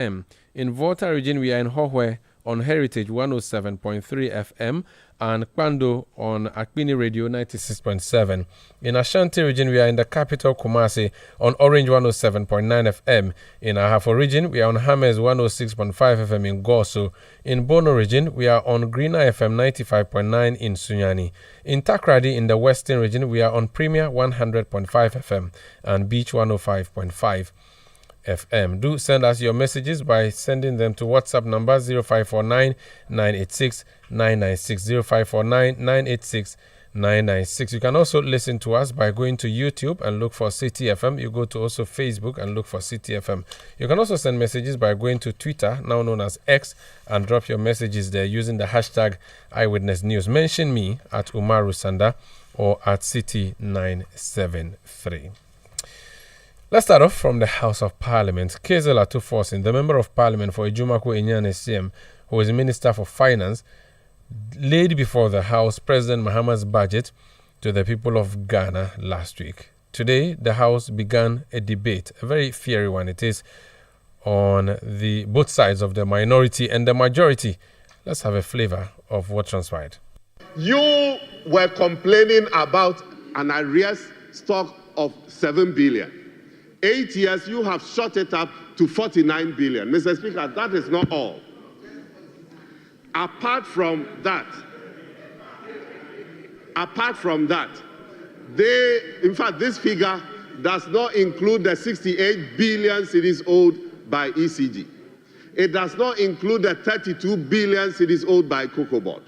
FM. In Volta region, we are in Hohwe on Heritage 107.3 FM and Kwando on Akpini Radio 96.7. In Ashanti region, we are in the capital Kumasi on Orange 107.9 FM. In Ahafo region, we are on Hames 106.5 FM in Goso. In Bono region, we are on Greener FM 95.9 in Sunyani. In Takrady, in the Western region, we are on Premier 100.5 FM and Beach 105.5 FM. Do send us your messages by sending them to WhatsApp number 0549 986 996 0549 986 996. You can also listen to us by going to YouTube and look for Citi FM. You go to also Facebook and look for Citi FM. You can also send messages by going to Twitter, now known as X, and drop your messages there using the hashtag Eyewitness News. Mention me at Umaru Sanda or at Citi973. Let's start off from the House of Parliament. Kezela Tuforsin, the Member of Parliament for Ejumako Enyane CM, who is Minister for Finance, laid before the House President Mahama's budget to the people of Ghana last week. Today, the House began a debate, a very fiery one it is, on the both sides of the minority and the majority. Let's have a flavor of what transpired. You were complaining about an arrears stock of 7 billion. 8 years, you have shot it up to 49 billion. Mr. Speaker, that is not all. Apart from that, in fact, this figure does not include the 68 billion cedis owed by ECG. It does not include the 32 billion cedis owed by Cocoa Board.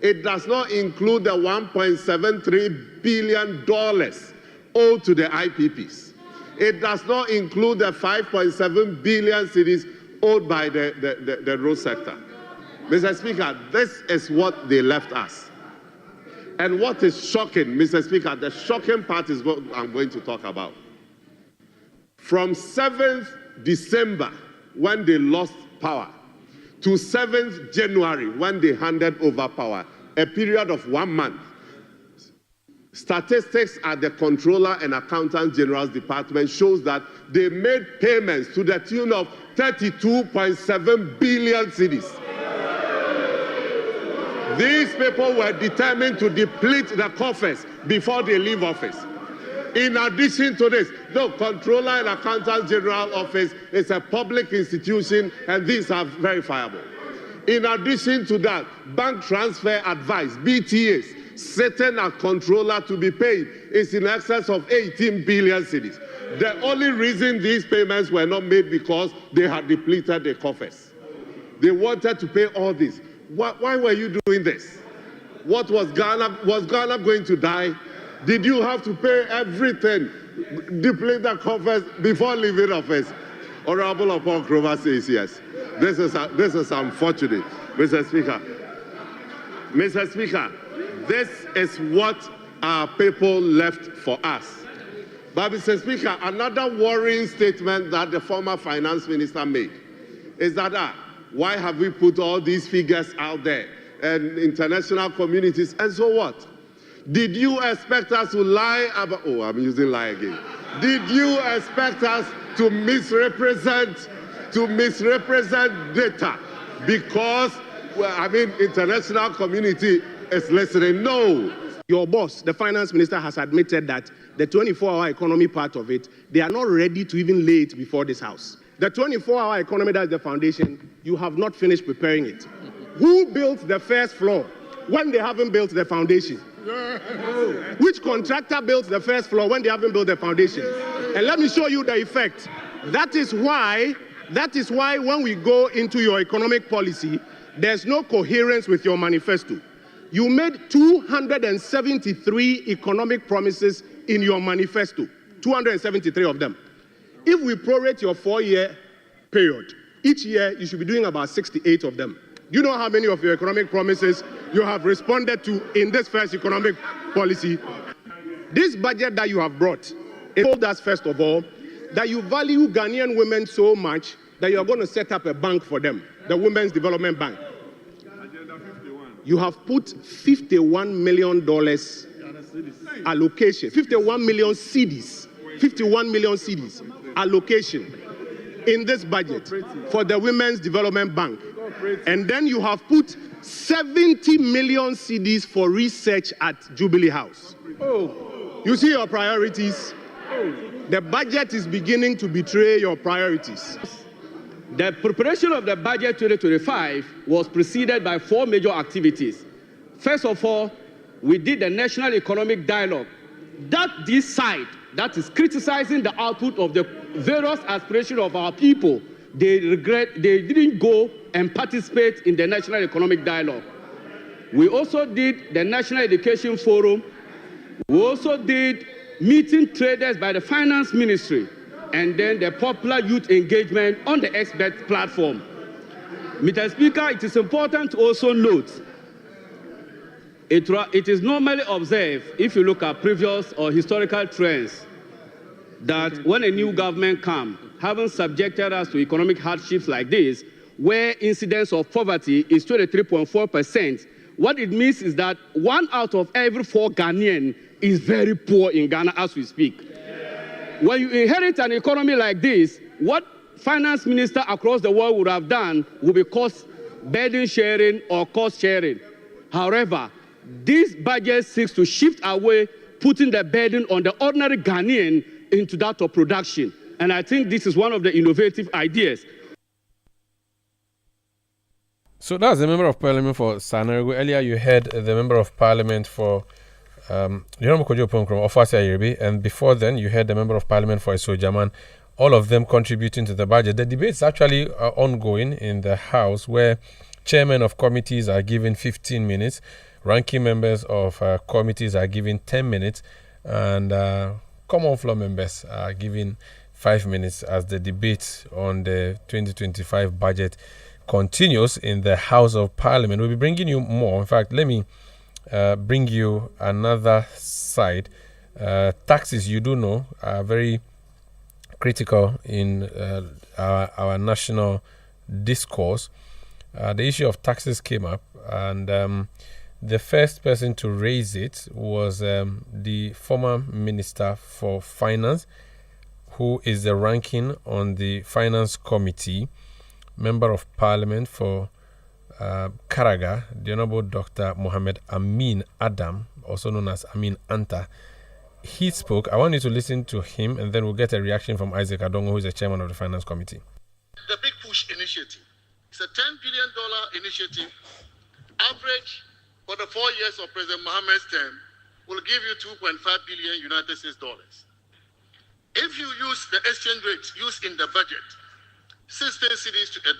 It does not include the $1.73 billion owed to the IPPs. It does not include the 5.7 billion cedis owed by the road sector. Mr. Speaker, this is what they left us. And what is shocking, Mr. Speaker, the shocking part is what I'm going to talk about. From 7th December, when they lost power, to 7th January, when they handed over power, a period of 1 month, statistics at the Controller and Accountant General's Department shows that they made payments to the tune of 32.7 billion cedis. These people were determined to deplete the coffers before they leave office. In addition to this, the Controller and Accountant General Office is a public institution and these are verifiable. In addition to that, bank transfer advice, BTAs, sitting at Controller to be paid is in excess of 18 billion cedis. The only reason these payments were not made because they had depleted the coffers. They wanted to pay all this. Why were you doing this? What was Ghana? Was Ghana going to die? Did you have to pay everything, deplete the coffers before leaving office? Honorable Upon Krover says yes. This is unfortunate, Mr. Speaker. Mr. Speaker, this is what our people left for us. But Mr. Speaker, another worrying statement that the former finance minister made is that why have we put all these figures out there and international communities and so what? Did you expect us to lie about, oh, I'm using lie again. Did you expect us to misrepresent data because, well, I mean, international community is listening? No. Your boss, the finance minister, has admitted that the 24-hour economy part of it, they are not ready to even lay it before this House. The 24-hour economy, that's the foundation, you have not finished preparing it. Who built the first floor when they haven't built the foundation? Which contractor built the first floor when they haven't built the foundation? And let me show you the effect. That is why when we go into your economic policy, there's no coherence with your manifesto. You made 273 economic promises in your manifesto, 273 of them. If we prorate your 4-year period, each year you should be doing about 68 of them. Do you know how many of your economic promises you have responded to in this first economic policy? This budget that you have brought, it told us, first of all, that you value Ghanaian women so much that you are going to set up a bank for them, the Women's Development Bank. You have put $51 million allocation, 51 million cedis, 51 million cedis allocation. in this budget for the Women's Development Bank. And then you have put 70 million cedis for research at Jubilee House. You see your priorities? The budget is beginning to betray your priorities. The preparation of the budget 2025 was preceded by 4 major activities. First of all, we did the National Economic Dialogue. This side that is criticizing the output of the various aspirations of our people, they didn't go and participate in the National Economic Dialogue. We also did the National Education Forum. We also did meeting traders by the Finance Ministry, and then the popular youth engagement on the expert platform. Mr. Speaker, it is important to also note, it is normally observed, if you look at previous or historical trends, that when a new government comes, having subjected us to economic hardships like this, where incidence of poverty is 23.4%, what it means is that 1 out of every 4 Ghanaian is very poor in Ghana as we speak. When you inherit an economy like this, what finance minister across the world would have done would be cost burden sharing or cost sharing. However, this budget seeks to shift away, putting the burden on the ordinary Ghanaian into that of production. And I think this is one of the innovative ideas. So that's the Member of Parliament for Sagnarigu. Earlier you heard the Member of Parliament for and before then you heard the Member of Parliament for Sojaman, all of them contributing to the budget. The debate is actually ongoing in the House, where chairmen of committees are given 15 minutes, ranking members of committees are given 10 minutes, and common floor members are given 5 minutes as the debate on the 2025 budget continues in the House of Parliament. We'll be bringing you more. In fact, let me bring you another side. Taxes, you do know, are very critical in our national discourse. The issue of taxes came up, and the first person to raise it was the former Minister for Finance, who is the ranking on the Finance Committee, Member of Parliament for Karaga, the Honorable Dr. Mohammed Amin Adam, also known as Amin Anta. He spoke. I want you to listen to him, and then we'll get a reaction from Isaac Adongo, who is the chairman of the Finance Committee. The Big Push Initiative. It's a $10 billion initiative. Average for the 4 years of President Mohammed's term will give you $2.5 billion United States dollars. If you use the exchange rate used in the budget, 16 cedis to $1,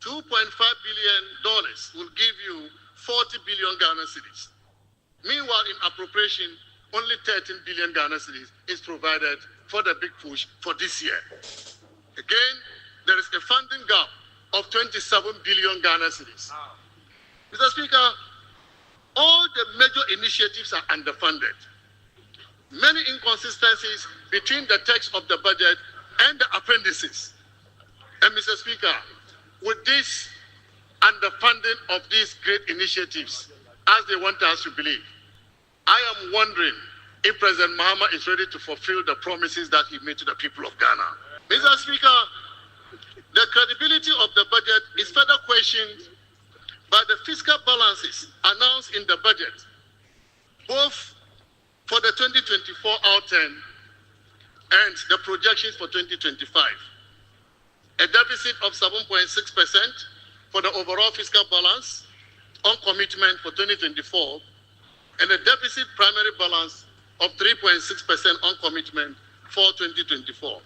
$2.5 billion will give you 40 billion Ghana cedis. Meanwhile, in appropriation, only 13 billion Ghana cedis is provided for the Big Push for this year. Again, there is a funding gap of 27 billion Ghana cedis. Mr. Speaker, all the major initiatives are underfunded. Many inconsistencies between the text of the budget and the appendices. And Mr. Speaker, with this underfunding of these great initiatives, as they want us to believe, I am wondering if President Mahama is ready to fulfill the promises that he made to the people of Ghana. Mr. Speaker, the credibility of the budget is further questioned by the fiscal balances announced in the budget, both for the 2024 outturn and the projections for 2025. A deficit of 7.6% for the overall fiscal balance on commitment for 2024, and a deficit primary balance of 3.6% on commitment for 2024.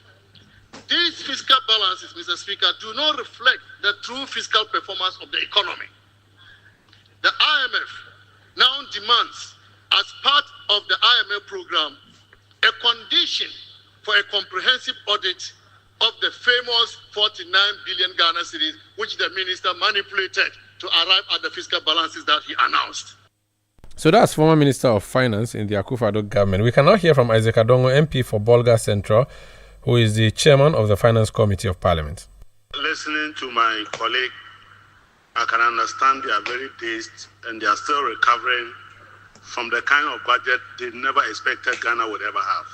These fiscal balances, Mr. Speaker, do not reflect the true fiscal performance of the economy. The IMF now demands, as part of the IMF program, a condition for a comprehensive audit of the famous 49 billion Ghana cedis, which the minister manipulated to arrive at the fiscal balances that he announced. So that's former Minister of Finance in the Akufo-Addo government. We can now hear from Isaac Adongo MP for Bolga Central, who is the chairman of the Finance Committee of Parliament. Listening to my colleague, I can understand they are very dazed and they are still recovering from the kind of budget they never expected Ghana would ever have.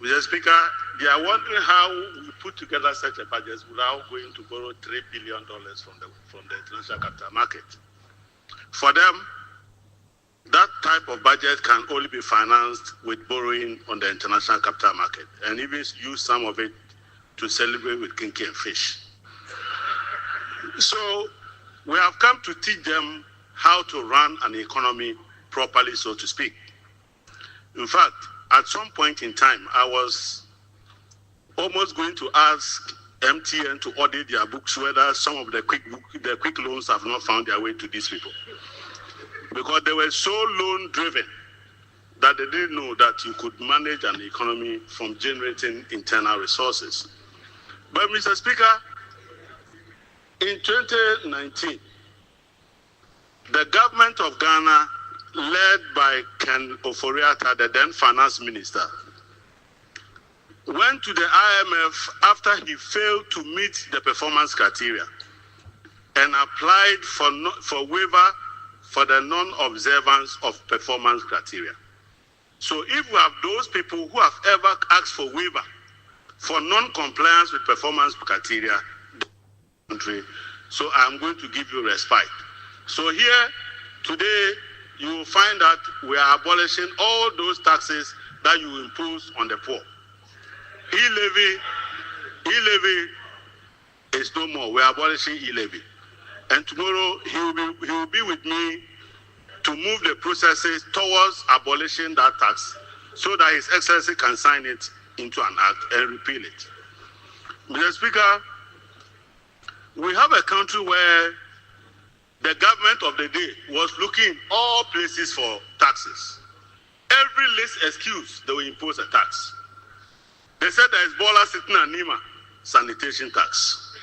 Mr. Speaker, they are wondering how we put together such a budget without going to borrow $3 billion from the international capital market. For them, that type of budget can only be financed with borrowing on the international capital market, and even use some of it to celebrate with kinky and fish. So we have come to teach them how to run an economy properly, so to speak. In fact, at some point in time, I was almost going to ask MTN to audit their books whether some of the quick loans have not found their way to these people. Because they were so loan-driven that they didn't know that you could manage an economy from generating internal resources. But, Mr. Speaker, in 2019, the government of Ghana, led by Ken Ofori-Atta, the then finance minister, went to the IMF after he failed to meet the performance criteria and applied for waiver for the non-observance of performance criteria. So if we have those people who have ever asked for waiver for non-compliance with performance criteria, so I'm going to give you respite. So here, today, you will find that we are abolishing all those taxes that you impose on the poor. E-levy is no more. We are abolishing e-levy. And tomorrow, he will be with me to move the processes towards abolishing that tax so that His Excellency can sign it into an act and repeal it. Mr. Speaker, we have a country where the government of the day was looking all places for taxes. Every least excuse, they will impose a tax. They said there is Bola sitting and Nima sanitation tax.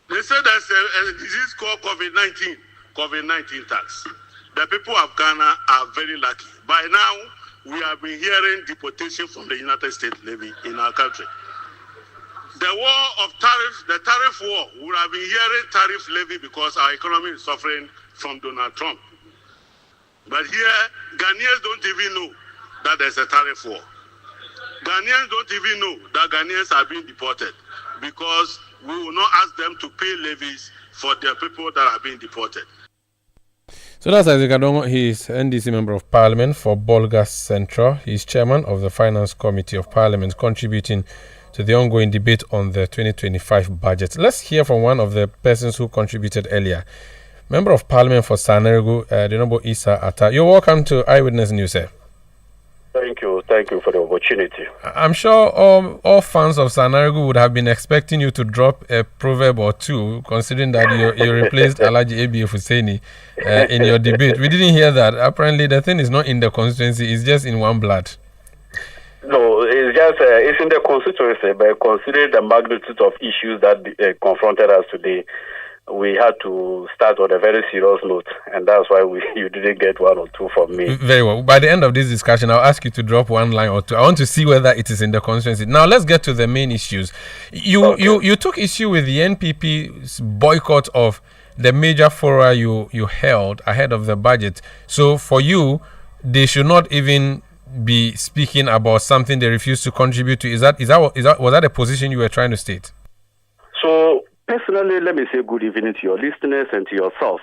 They said there's a disease called COVID-19 tax. The people of Ghana are very lucky. By now, we have been hearing deportation from the United States levy in our country. The war of tariffs, the tariff war, we have been hearing tariff levy because our economy is suffering from Donald Trump. But here, Ghanaians don't even know that there's a tariff war. Ghanaians don't even know that Ghanaians are being deported because we will not ask them to pay levies for the people that are being deported. So that's Isaac Adongo. He is NDC Member of Parliament for Bolga Central. He is Chairman of the Finance Committee of Parliament, contributing to the ongoing debate on the 2025 budget. Let's hear from one of the persons who contributed earlier. Member of Parliament for Sagnarigu, the Honorable Issa Atta. You're welcome to Eyewitness News, sir. Thank you for the opportunity. I'm sure all fans of Sagnarigu would have been expecting you to drop a proverb or two, considering that you replaced Alhaji ABF Hussaini in your debate. We didn't hear that. Apparently, the thing is not in the constituency; it's just in one blood. No, it's just it's in the constituency, but considering the magnitude of issues that confronted us today, we had to start on a very serious note, and that's why you didn't get one or two from me. Very well. By the end of this discussion, I'll ask you to drop one line or two. I want to see whether it is in the constituency. Now, let's get to the main issues. You took issue with the NPP's boycott of the major fora you held ahead of the budget. So, for you, they should not even be speaking about something they refuse to contribute to. Was that a position you were trying to state? So, personally, let me say good evening to your listeners and to yourself.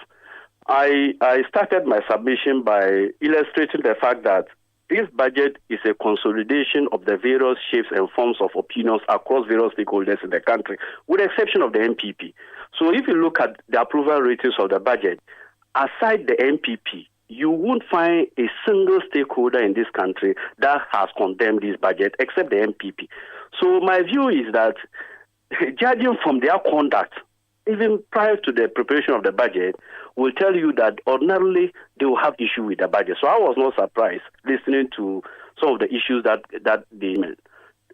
I started my submission by illustrating the fact that this budget is a consolidation of the various shapes and forms of opinions across various stakeholders in the country, with the exception of the NPP. So if you look at the approval ratings of the budget, aside the NPP, you won't find a single stakeholder in this country that has condemned this budget except the NPP. So my view is that, judging from their conduct, even prior to the preparation of the budget, will tell you that ordinarily they will have issue with the budget. So I was not surprised listening to some of the issues that they made.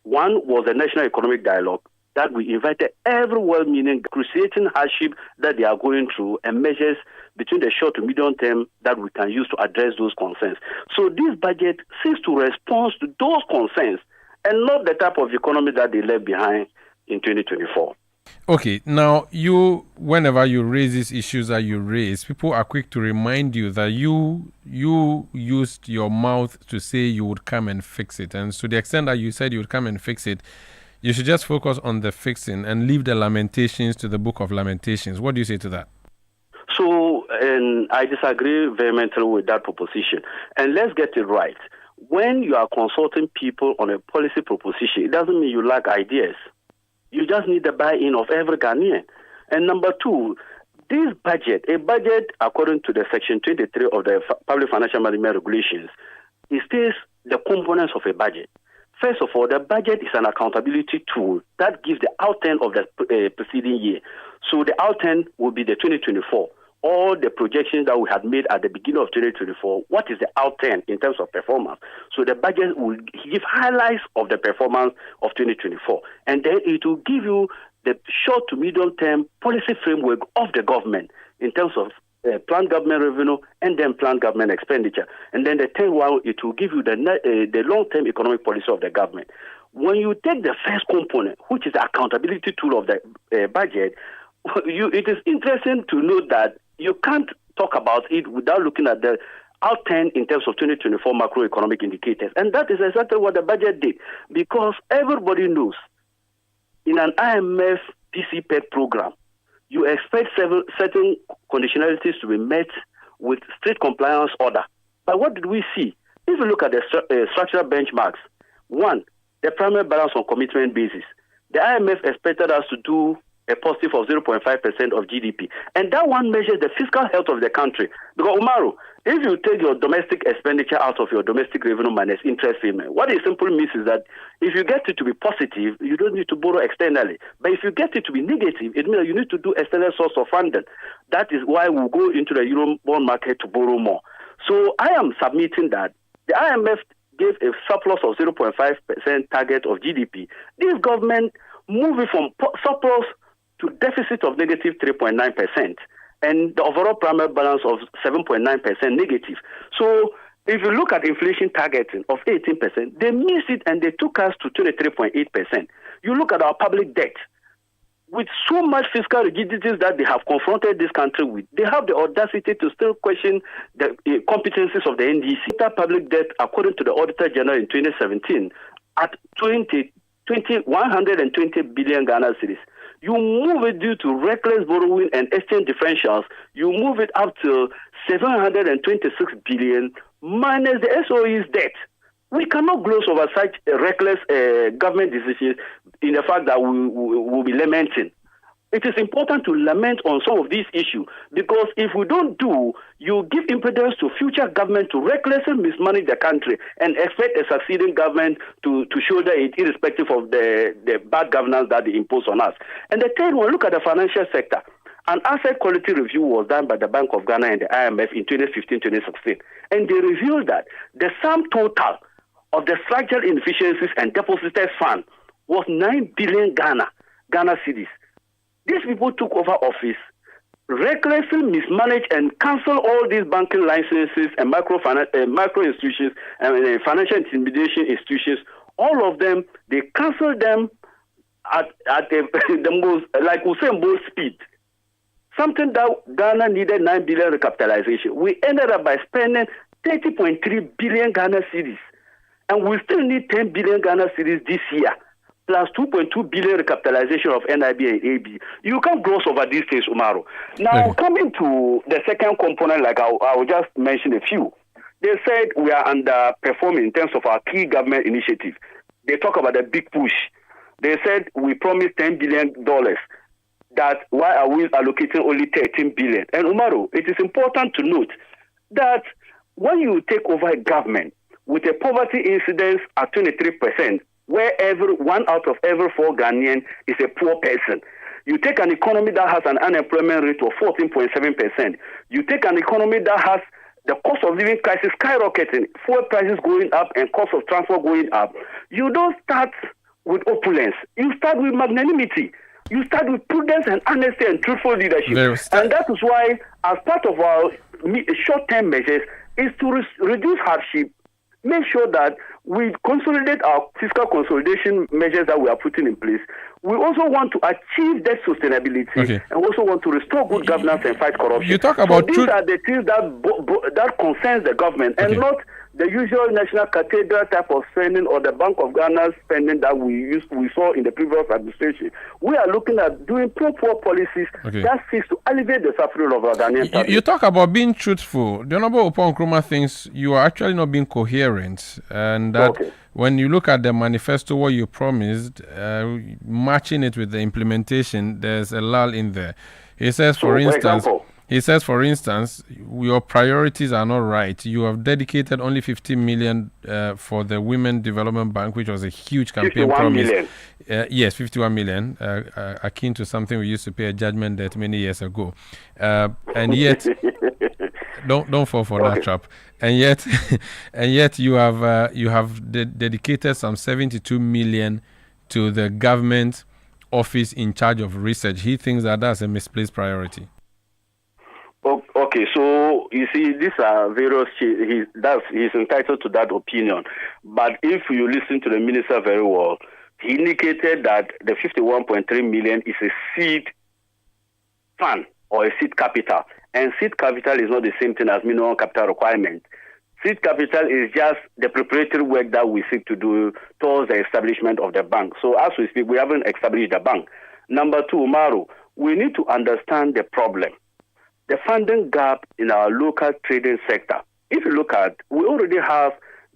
One was the National Economic Dialogue, that we invited every well-meaning, cruciating hardship that they are going through and measures between the short to medium term that we can use to address those concerns. So this budget seems to respond to those concerns and not the type of economy that they left behind in 2024. Okay, now whenever you raise these issues that you raise, people are quick to remind you that you used your mouth to say you would come and fix it. And to the extent that you said you would come and fix it, you should just focus on the fixing and leave the lamentations to the book of Lamentations. What do you say to that? So, and I disagree vehemently with that proposition. And let's get it right. When you are consulting people on a policy proposition, it doesn't mean you lack ideas. You just need the buy-in of every Ghanaian. And number two, this budget, a budget according to the Section 23 of the Public Financial Management Regulations, it states the components of a budget. First of all, the budget is an accountability tool that gives the outturn of the preceding year. So the outturn will be the 2024. All the projections that we had made at the beginning of 2024, what is the outturn in terms of performance? So the budget will give highlights of the performance of 2024. And then it will give you the short to medium term policy framework of the government in terms of planned government revenue and then planned government expenditure. And then the third one, it will give you the long-term economic policy of the government. When you take the first component, which is the accountability tool of the budget, it is interesting to note that you can't talk about it without looking at the outturn in terms of 2024 macroeconomic indicators. And that is exactly what the budget did, because everybody knows in an IMF PCPED program, you expect certain conditionalities to be met with strict compliance order. But what did we see? If you look at the structural benchmarks, one, the primary balance on commitment basis, the IMF expected us to do a positive of 0.5% of GDP. And that one measures the fiscal health of the country. Because, Umaru, if you take your domestic expenditure out of your domestic revenue minus interest payment, what it simply means is that if you get it to be positive, you don't need to borrow externally. But if you get it to be negative, it means you need to do external source of funding. That is why we go into the Euro bond market to borrow more. So I am submitting that the IMF gave a surplus of 0.5% target of GDP. This government moving from surplus to deficit of negative 3.9%, and the overall primary balance of 7.9% negative. So if you look at inflation targeting of 18%, they missed it and they took us to 23.8%. You look at our public debt, with so much fiscal rigidities that they have confronted this country with, they have the audacity to still question the competencies of the NDC. Total public debt, according to the Auditor General in 2017, at 120 billion Ghana cedis. You move it due to reckless borrowing and exchange differentials, you move it up to 726 billion minus the SOE's debt. We cannot gloss over such reckless government decisions in the fact that we will be lamenting. It is important to lament on some of these issues, because if we don't do, you give impedance to future government to recklessly mismanage the country and expect a succeeding government to shoulder it irrespective of the bad governance that they impose on us. And the third one, look at the financial sector. An asset quality review was done by the Bank of Ghana and the IMF in 2015-2016. And they revealed that the sum total of the structural inefficiencies and depositors fund was 9 billion Ghana cedis. These people took over office, recklessly mismanaged and canceled all these banking licenses and micro institutions and financial intermediation institutions. All of them, they canceled them at the most, like Usain Bolt speed. Something that Ghana needed 9 billion recapitalization. We ended up by spending 30.3 billion Ghana cedis. And we still need 10 billion Ghana cedis this year, plus 2.2 billion recapitalization of NIB and AB. You can't gloss over these things, Umaru. Now, coming to the second component, like I will just mention a few. They said we are underperforming in terms of our key government initiatives. They talk about the big push. They said we promised $10 billion. That why are we allocating only 13 billion? And Umaru, it is important to note that when you take over a government with a poverty incidence at 23%, where one out of every 4 Ghanaian is a poor person. You take an economy that has an unemployment rate of 14.7%. You take an economy that has the cost of living crisis skyrocketing, fuel prices going up and cost of transport going up. You don't start with opulence. You start with magnanimity. You start with prudence and honesty and truthful leadership. And that is why, as part of our short-term measures, is to reduce hardship, make sure that we consolidate our fiscal consolidation measures that we are putting in place. We also want to achieve that sustainability and also want to restore good governance and fight corruption. You talk about these are the things that concerns the government and not the usual national cathedral type of spending or the Bank of Ghana spending that we saw in the previous administration. We are looking at doing pro-poor policies that seeks to alleviate the suffering of our Ghanaian public. You talk about being truthful. The Honorable Upon Nkrumah thinks you are actually not being coherent, and that when you look at the manifesto, what you promised, matching it with the implementation, there's a lull in there. He says, for instance, your priorities are not right. You have dedicated only 50 million for the Women Development Bank, which was a huge campaign promise. Yes, 51 million, akin to something we used to pay a judgment debt many years ago. And yet, don't fall for that trap. And yet, you have dedicated some 72 million to the government office in charge of research. He thinks that that's a misplaced priority. Okay, so you see, these are various. He's entitled to that opinion. But if you listen to the minister very well, he indicated that the 51.3 million is a seed fund or a seed capital, and seed capital is not the same thing as minimum capital requirement. Seed capital is just the preparatory work that we seek to do towards the establishment of the bank. So as we speak, we haven't established the bank. Number two, Umaru, we need to understand the problem. The funding gap in our local trading sector. If you look at, we already have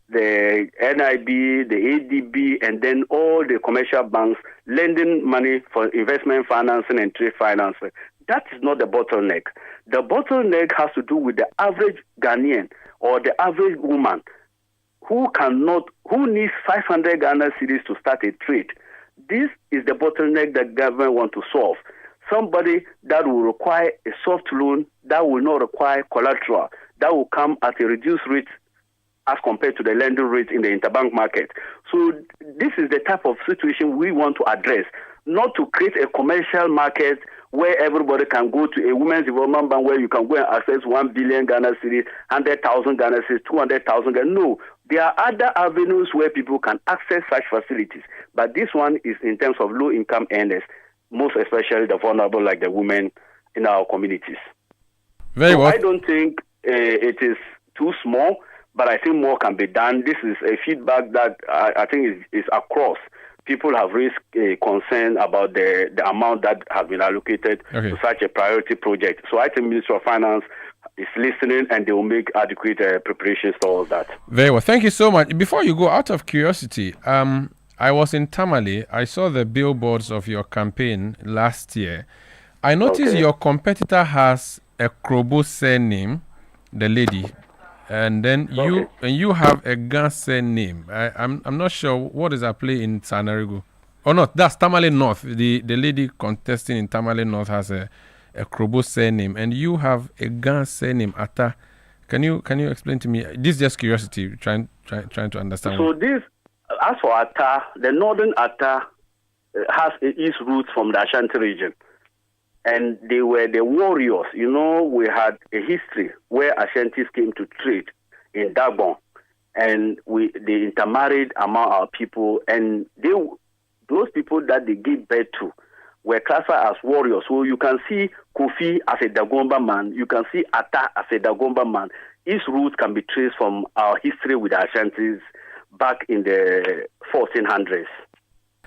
the NIB, the ADB, and then all the commercial banks lending money for investment financing and trade financing. That is not the bottleneck. The bottleneck has to do with the average Ghanaian or the average woman who needs 500 Ghana cedis to start a trade. This is the bottleneck that government want to solve. Somebody that will require a soft loan, that will not require collateral, that will come at a reduced rate as compared to the lending rate in the interbank market. So this is the type of situation we want to address, not to create a commercial market where everybody can go to a women's development bank where you can go and access 1 billion Ghana cedis, 100,000 Ghana cedis, 200,000 Ghana. No, there are other avenues where people can access such facilities. But this one is in terms of low-income earners, most especially the vulnerable, like the women in our communities. Very well. I don't think it is too small, but I think more can be done. This is a feedback that I think is across. People have raised concern about the amount that has been allocated to such a priority project. So I think Minister of Finance is listening and they will make adequate preparations towards that. Very well. Thank you so much. Before you go, out of curiosity, I was in Tamale. I saw the billboards of your campaign last year. I noticed your competitor has a Krobo surname, the lady, and then you have a Gan surname. I'm not sure what is at play in Sagnarigu. Or not, that's Tamale North. The lady contesting in Tamale North has a Krobo surname, and you have a Gan surname, Atta. Can you explain to me? This is just curiosity, trying to understand. So this. As for Atta, the northern Atta has its roots from the Ashanti region. And they were the warriors. You know, we had a history where Ashantis came to trade in Dagon. And they intermarried among our people. And those people that they gave birth to were classified as warriors. So you can see Kofi as a Dagomba man. You can see Atta as a Dagomba man. Its roots can be traced from our history with the Ashantis back in the 1400s.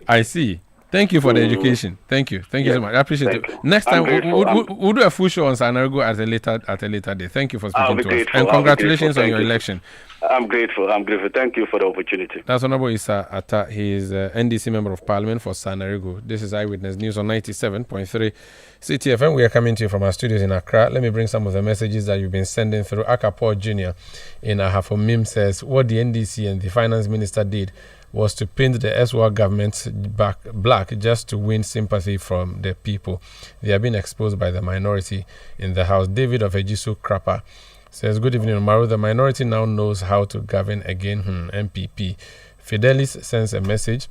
I see. Thank you for the education. Thank you so much. I appreciate it. Next time we'll do a full show on Sagnarigu at a later day. Thank you for speaking to us. And congratulations on your election. I'm grateful. Thank you for the opportunity. That's Honorable Issa Atta. He is NDC Member of Parliament for Sagnarigu. This is Eyewitness News on 97.3 Citi FM. We are coming to you from our studios in Accra. Let me bring some of the messages that you've been sending through. Akapo Jr. in Ahafo says, what the NDC and the Finance Minister did was to paint the SWA government black just to win sympathy from the people. They are being exposed by the minority in the House. David of Ejisu Krapa says, good evening, Umaru. The minority now knows how to govern again. MPP. Fidelis sends a message.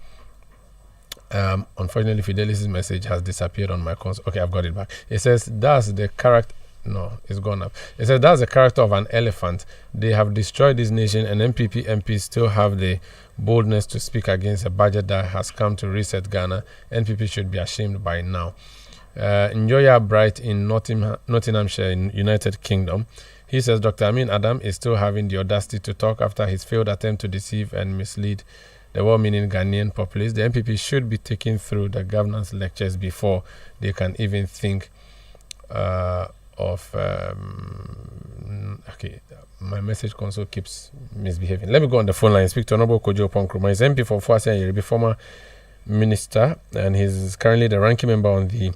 Unfortunately, Fidelis' message has disappeared on my console. Okay, I've got it back. It says, that's the No, it's gone up. It says that's the character of an elephant. They have destroyed this nation, and MPP MPs still have the boldness to speak against a budget that has come to reset Ghana. NPP should be ashamed by now. Njoya Bright in Nottinghamshire in United Kingdom. He says Dr. Amin Adam is still having the audacity to talk after his failed attempt to deceive and mislead the well-meaning Ghanaian populace. The MPP should be taken through the governance lectures before they can even think okay, my message console keeps misbehaving. Let me go on the phone line and speak to Honorable Kojo Ponkruma. He's MP for Fuasi and Yeribe, former minister, and he's currently the ranking member on the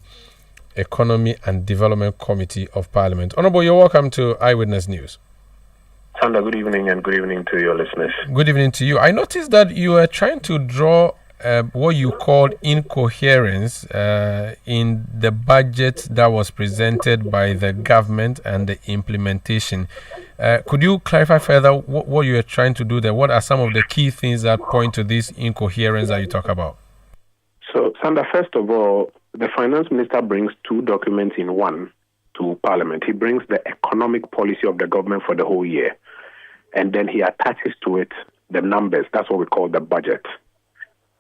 Economy and Development Committee of Parliament. Honorable, you're welcome to Eyewitness News. Sandra, good evening, and good evening to your listeners. Good evening to you. I noticed that you are trying to draw what you called incoherence in the budget that was presented by the government and the implementation. Could you clarify further what you are trying to do there? What are some of the key things that point to this incoherence that you talk about? So, Sandra, first of all, the finance minister brings two documents in one to Parliament. He brings the economic policy of the government for the whole year, and then he attaches to it the numbers. That's what we call the budget.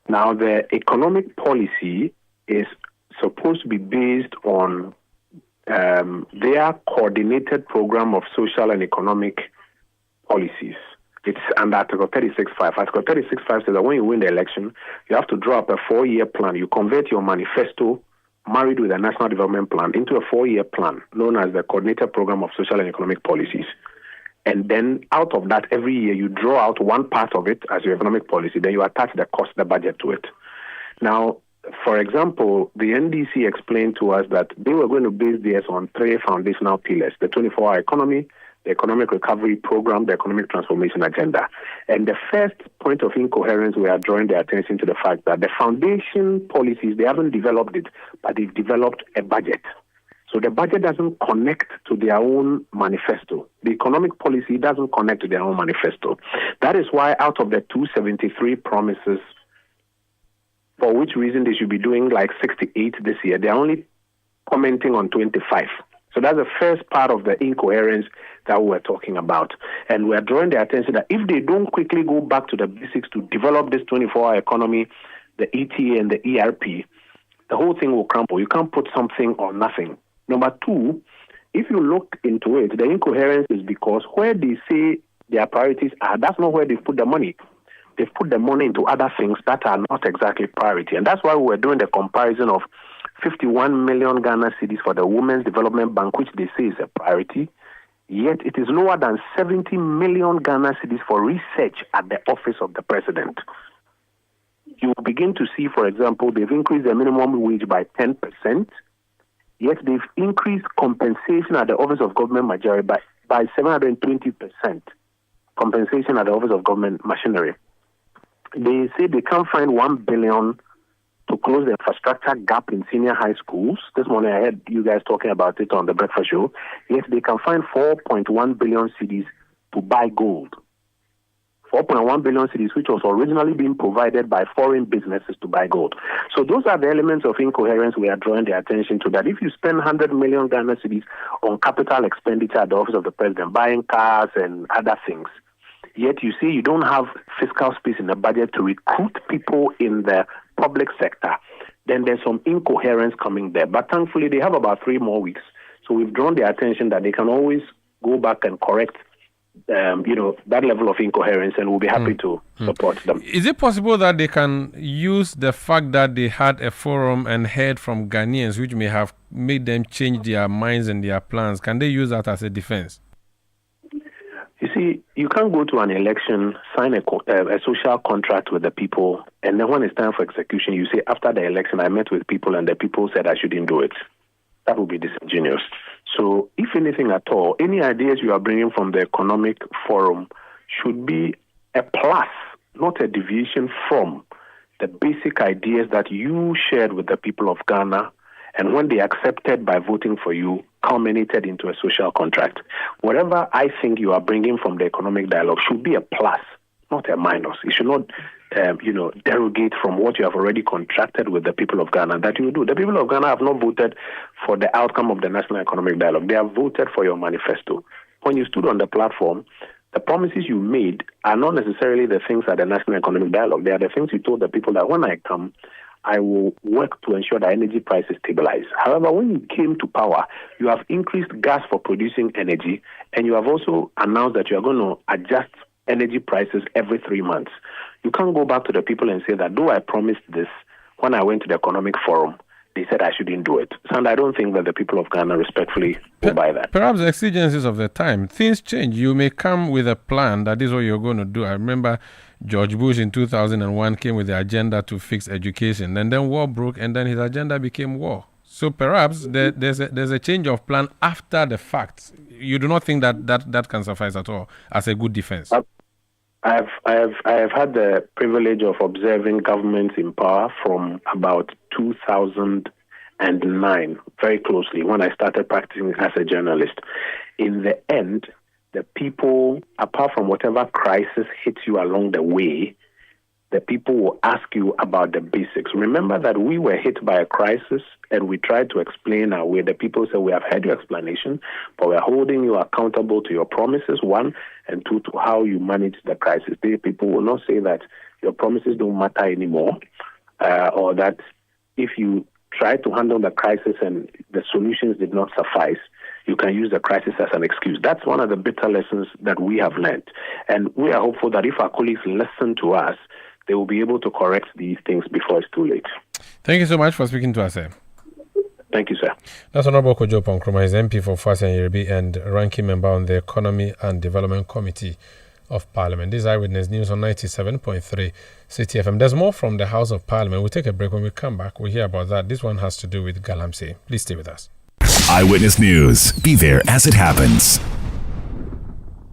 Now, the economic policy is supposed to be based on their coordinated program of social and economic policies. It's under Article 36.5. Article 36.5 says that when you win the election, you have to draw up a 4-year plan. You convert your manifesto, married with a national development plan, into a 4-year plan known as the coordinated program of social and economic policies. And then out of that, every year you draw out one part of it as your economic policy, then you attach the cost, the budget to it. Now, for example, the NDC explained to us that they were going to base this on 3 foundational pillars: the 24-hour economy, the economic recovery program, the economic transformation agenda. And the first point of incoherence, we are drawing their attention to the fact that the foundation policies, they haven't developed it, but they've developed a budget. So the budget doesn't connect to their own manifesto. The economic policy doesn't connect to their own manifesto. That is why out of the 273 promises, for which reason they should be doing like 68 this year, they're only commenting on 25. So that's the first part of the incoherence that we're talking about. And we're drawing their attention that if they don't quickly go back to the basics to develop this 24-hour economy, the ETA and the ERP, the whole thing will crumble. You can't put something or nothing. Number two, if you look into it, the incoherence is because where they say their priorities are, that's not where they've put the money. They've put the money into other things that are not exactly priority. And that's why we're doing the comparison of 51 million Ghana cedis for the Women's Development Bank, which they say is a priority. Yet it is lower than 70 million Ghana cedis for research at the office of the president. You will begin to see, for example, they've increased the minimum wage by 10%. Yet they've increased compensation at the Office of Government Machinery by 720%. Compensation at the Office of Government Machinery. They say they can't find 1 billion to close the infrastructure gap in senior high schools. This morning I heard you guys talking about it on the breakfast show. Yet they can find 4.1 billion cedis to buy gold. 4.1 billion cedis, which was originally being provided by foreign businesses to buy gold. So those are the elements of incoherence we are drawing their attention to, that if you spend 100 million Ghana cedis on capital expenditure at the office of the president, buying cars and other things, yet you see you don't have fiscal space in the budget to recruit people in the public sector, then there's some incoherence coming there. But thankfully, they have about 3 more weeks. So we've drawn their attention that they can always go back and correct that level of incoherence, and we'll be happy to support them. Is it possible that they can use the fact that they had a forum and heard from Ghanaians, which may have made them change their minds and their plans? Can they use that as a defense? You see, you can't go to an election, sign a social contract with the people, and then when it's time for execution, you say, after the election, I met with people and the people said I shouldn't do it. That would be disingenuous. So, if anything at all, any ideas you are bringing from the economic forum should be a plus, not a deviation from the basic ideas that you shared with the people of Ghana, and when they accepted by voting for you, culminated into a social contract. Whatever I think you are bringing from the economic dialogue should be a plus, not a minus. It should not derogate from what you have already contracted with the people of Ghana that you do. The people of Ghana have not voted for the outcome of the National Economic Dialogue. They have voted for your manifesto. When you stood on the platform, the promises you made are not necessarily the things at the National Economic Dialogue. They are the things you told the people that when I come, I will work to ensure that energy prices stabilize. However, when you came to power, you have increased gas for producing energy, and you have also announced that you are going to adjust energy prices every 3 months. You can't go back to the people and say that, though I promised this, when I went to the Economic Forum, they said I shouldn't do it. And I don't think that the people of Ghana respectfully will buy that. Perhaps the exigencies of the time. Things change. You may come with a plan that is what you're going to do. I remember George Bush in 2001 came with the agenda to fix education, and then war broke, and then his agenda became war. So perhaps there's a change of plan after the fact. You do not think that can suffice at all as a good defense? I have had the privilege of observing governments in power from about 2009 very closely when I started practicing as a journalist. In the end, the people, apart from whatever crisis hits you along the way, the people will ask you about the basics. Remember that we were hit by a crisis and we tried to explain our way. The people said, we have heard your explanation, but we're holding you accountable to your promises, one, and two, to how you manage the crisis. The people will not say that your promises don't matter anymore, or that if you try to handle the crisis and the solutions did not suffice, you can use the crisis as an excuse. That's one of the bitter lessons that we have learned. And we are hopeful that if our colleagues listen to us, they will be able to correct these things before it's too late. Thank you so much for speaking to us, sir. Thank you, sir. That's Honorable Kojo Ponkroma, is MP for Fasa and Yerbi and ranking member on the Economy and Development Committee of Parliament. This is Eyewitness News on 97.3 Citi FM. There's more from the House of Parliament. We'll take a break. When we come back, we'll hear about that. This one has to do with Galamsey. Please stay with us. Eyewitness News. Be there as it happens.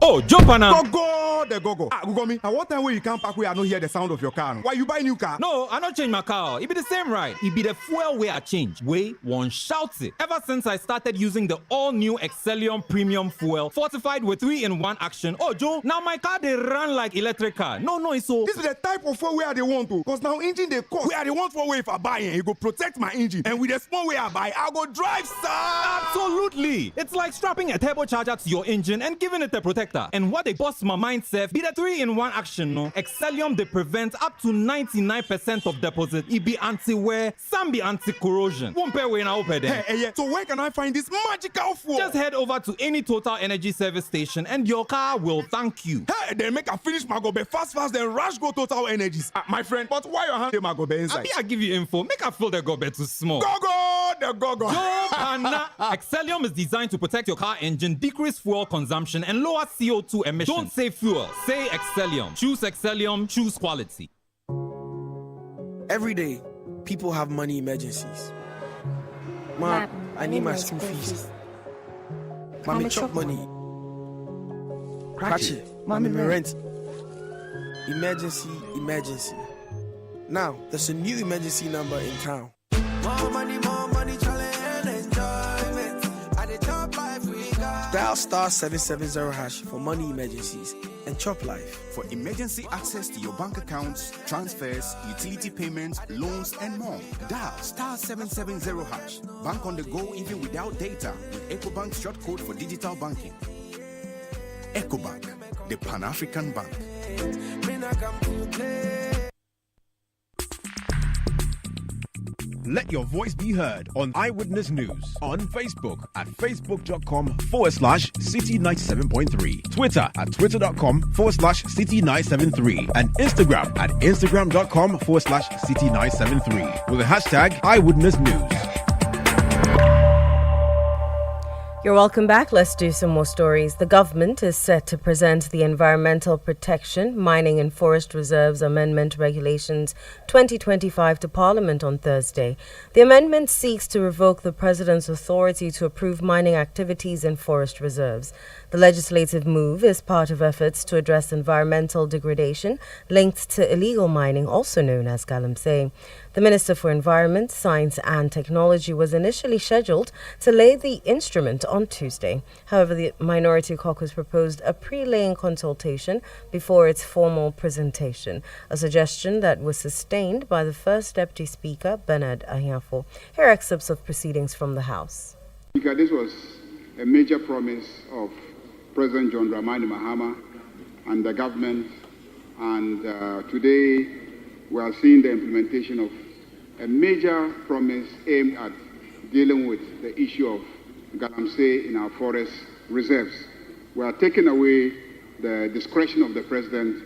Oh, jump on now. Go. Google me. At what time when you come back, we are not hear the sound of your car? Why you buy new car? No, I not change my car. It be the same ride. It be the fuel way I change. Way one shouts it. Ever since I started using the all-new Excellium Premium Fuel, fortified with 3-in-1 action. Oh, Joe, now my car they run like electric car. No, it's so. This is the type of fuel where they want to. Because now engine they cost. Where they want for way if I buy it, it go protect my engine. And with the small way I buy, I go drive, sir. Absolutely. It's like strapping a turbocharger to your engine and giving it a protector. And what they bust my mind, Seth, be the 3-in-1 action, no? Excellium, they prevent up to 99% of deposit. It be anti-wear, some be anti-corrosion. Won't pay when I open them. Hey, so where can I find this magical fuel? Just head over to any Total Energy service station and your car will thank you. Hey, then make a finish my gobe fast, then rush go Total Energies. My friend, but why your hand my gobe inside? I give you info. Make a fill the gobe too small. The go. Excellium is designed to protect your car engine, decrease fuel consumption, and lower CO2 emissions. Don't say fuel, say Excellium. Choose Excellium, choose quality. Every day, people have money emergencies. Ma, I need my school fees. Mommy chop money. Cratchy, mommy rent. Emergency. Now, there's a new emergency number in town. More money, challenge and enjoyment. And the top life we got. Dial *770# for money emergencies and chop life. For emergency access to your bank accounts, transfers, utility payments, loans, and more. Dial *770#. Bank on the go even without data with EcoBank's short code for digital banking. EcoBank, the Pan-African Bank. Let your voice be heard on Eyewitness News on Facebook at facebook.com/Citi97.3, Twitter at twitter.com/Citi973, and Instagram at instagram.com/Citi973 with the hashtag Eyewitness News. You're welcome back. Let's do some more stories. The government is set to present the Environmental Protection, Mining and Forest Reserves Amendment Regulations 2025 to Parliament on Thursday. The amendment seeks to revoke the President's authority to approve mining activities in forest reserves. The legislative move is part of efforts to address environmental degradation linked to illegal mining, also known as galamsey. The Minister for Environment, Science and Technology was initially scheduled to lay the instrument on Tuesday. However, the Minority Caucus proposed a pre-laying consultation before its formal presentation, a suggestion that was sustained by the First Deputy Speaker, Bernard Ahiafo. Here are excerpts of proceedings from the House. Speaker, this was a major promise of President John Dramani Mahama and the government, and today we are seeing the implementation of a major promise aimed at dealing with the issue of galamsey in our forest reserves. We are taking away the discretion of the President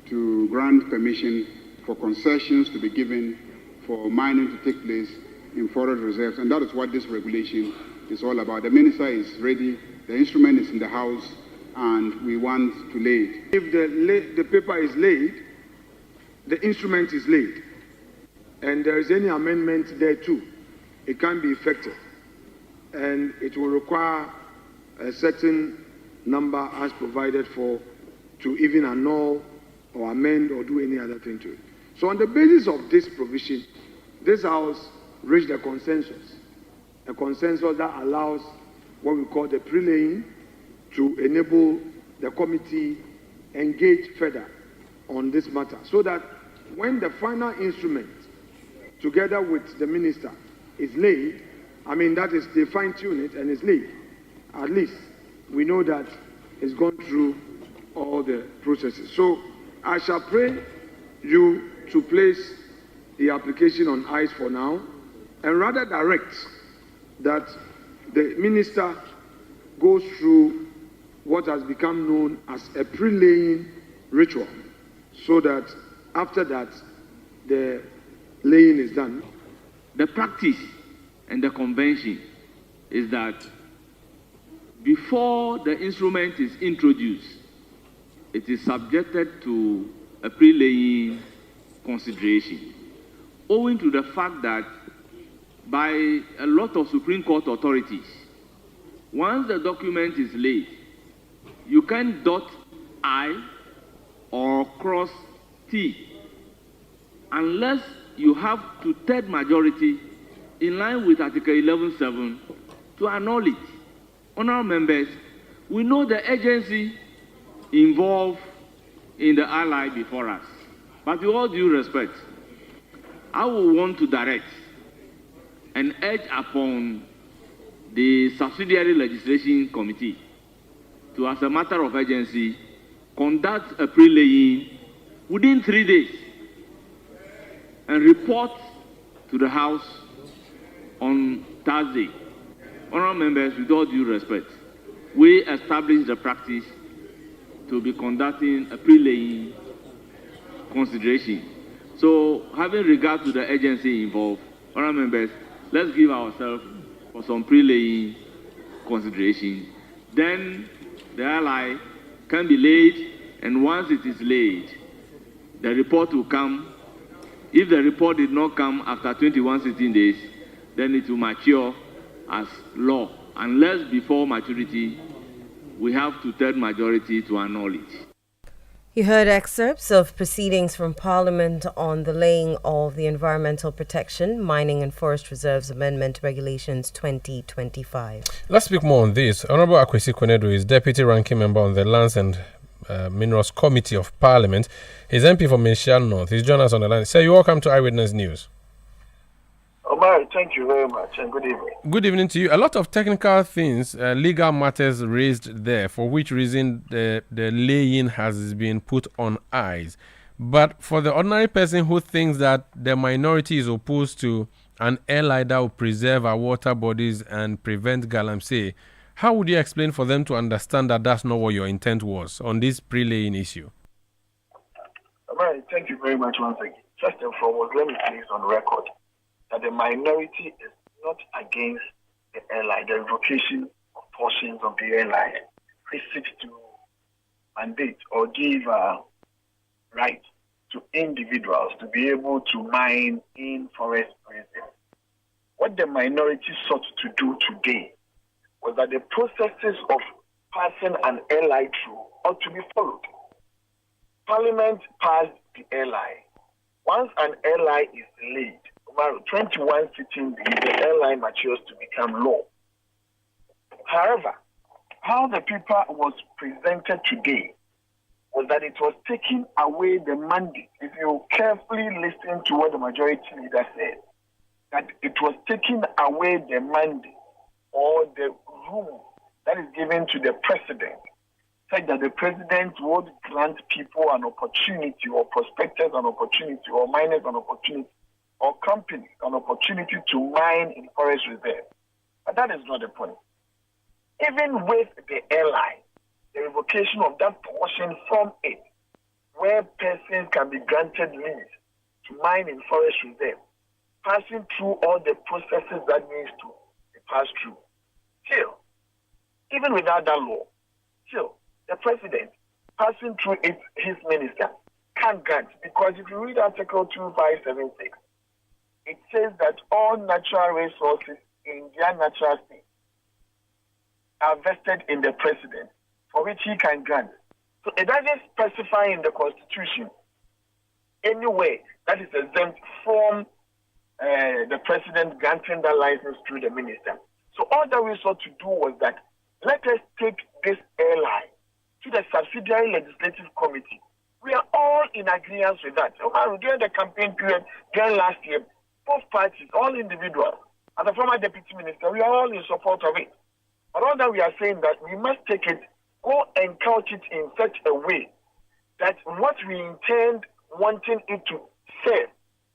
to grant permission for concessions to be given for mining to take place in forest reserves, and that is what this regulation is all about. The Minister is ready, the instrument is in the House, and we want to lay it. If the paper is laid, the instrument is laid, and there is any amendment there too, it can be effective, and it will require a certain number as provided for to even annul or amend or do any other thing to it. So on the basis of this provision, this House reached a consensus that allows what we call the pre-laying to enable the committee engage further on this matter, so that when the final instrument, together with the minister, is laid, that is, they fine-tune it and it's laid, at least we know that it's gone through all the processes. So I shall pray you to place the application on ice for now, and rather direct that the minister goes through what has become known as a pre-laying ritual, so that after that, the laying is done. The practice and the convention is that before the instrument is introduced, it is subjected to a pre-laying consideration, owing to the fact that by a lot of Supreme Court authorities, once the document is laid, you can dot I or cross T unless you have two-thirds majority in line with Article 11.7 to annul it. Honourable members, we know the agency involved in the ally before us, but with all due respect, I will want to direct and urge upon the subsidiary legislation committee to, as a matter of urgency, conduct a pre-laying within 3 days and report to the House on Thursday. Honourable members, with all due respect, we established the practice to be conducting a pre-laying consideration. So, having regard to the agency involved, honourable members, let's give ourselves for some pre-laying consideration. Then the ally can be laid, and once it is laid, the report will come. If the report did not come after 21 sitting days, then it will mature as law, unless before maturity we have two-thirds majority to annul it. You heard excerpts of proceedings from Parliament on the laying of the Environmental Protection, Mining and Forest Reserves Amendment Regulations 2025. Let's speak more on this. Honourable Akwesi Konedo is Deputy Ranking Member on the Lands and Minerals Committee of Parliament. He's MP for Minsha North. He's joined us on the line. Sir, you're welcome to Eyewitness News. Omar, thank you very much and good evening. Good evening to you. A lot of technical things, legal matters raised there, for which reason the laying has been put on ice. But for the ordinary person who thinks that the minority is opposed to an airline that will preserve our water bodies and prevent galamsey, how would you explain for them to understand that that's not what your intent was on this pre-laying issue? Omar, thank you very much once again. First and foremost, let me place on record that the minority is not against the airline, the revocation of portions of the airline. It seeks to mandate or give right to individuals to be able to mine in forest reserves. What the minority sought to do today was that the processes of passing an airline through ought to be followed. Parliament passed the airline Once an airline is delayed, 21 sitting days, the airline matures to become law. However, how the paper was presented today was that it was taking away the mandate. If you carefully listen to what the majority leader said, that it was taking away the mandate or the room that is given to the president, such that the president would grant people an opportunity, or prospectors an opportunity, or miners an opportunity, or companies an opportunity to mine in forest reserve. But that is not the point. Even with the airline, the revocation of that portion from it, where persons can be granted leave to mine in forest reserve, passing through all the processes that needs to be passed through. Still, even without that law, still, the president passing through his minister can't grant, because if you read Article 2576, it says that all natural resources in their natural state are vested in the president, for which he can grant. So it doesn't specify in the Constitution anywhere that is exempt from the president granting that license through the minister. So all that we sought to do was that let us take this airline to the subsidiary legislative committee. We are all in agreement with that. During the campaign period, during last year, both parties, all individuals, as a former deputy minister, we are all in support of it. But all that we are saying that we must take it, go and couch it in such a way that what we intend wanting it to serve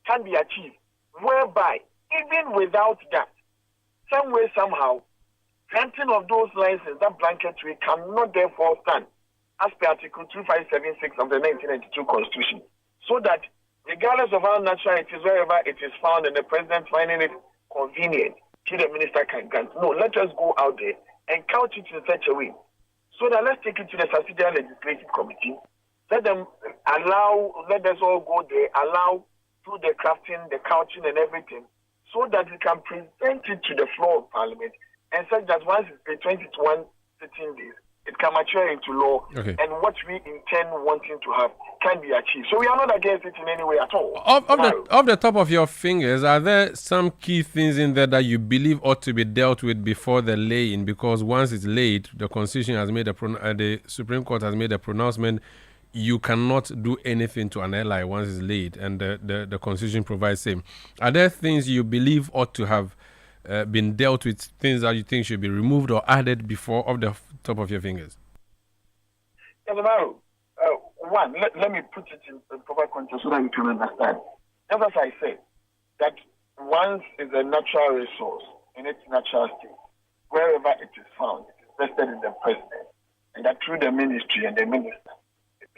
can be achieved, whereby even without that, some way, somehow, granting of those licenses, that blanket we cannot therefore stand as per Article 2576 of the 1992 Constitution, so that regardless of how natural it is, wherever it is found, and the president finding it convenient, the minister can grant. No, let us go out there and couch it in such a way so that let's take it to the subsidiary legislative committee. Let us all go there, allow through the crafting, the couching and everything, so that we can present it to the floor of Parliament and such that once it's been 21 sitting days, it can mature into law, and what we intend wanting to have can be achieved. So we are not against it in any way at all. Off the top of your fingers, are there some key things in there that you believe ought to be dealt with before the lay-in? Because once it's laid, the Constitution has made the Supreme Court has made a pronouncement. You cannot do anything to an airline once it's laid, and the Constitution provides same. Are there things you believe ought to have been dealt with, things that you think should be removed or added before, off the top of your fingers? Yes, one, let me put it in proper context so that you can understand. Just as I said, that once is a natural resource in its natural state, wherever it is found, it is vested in the president, and that through the ministry and the minister,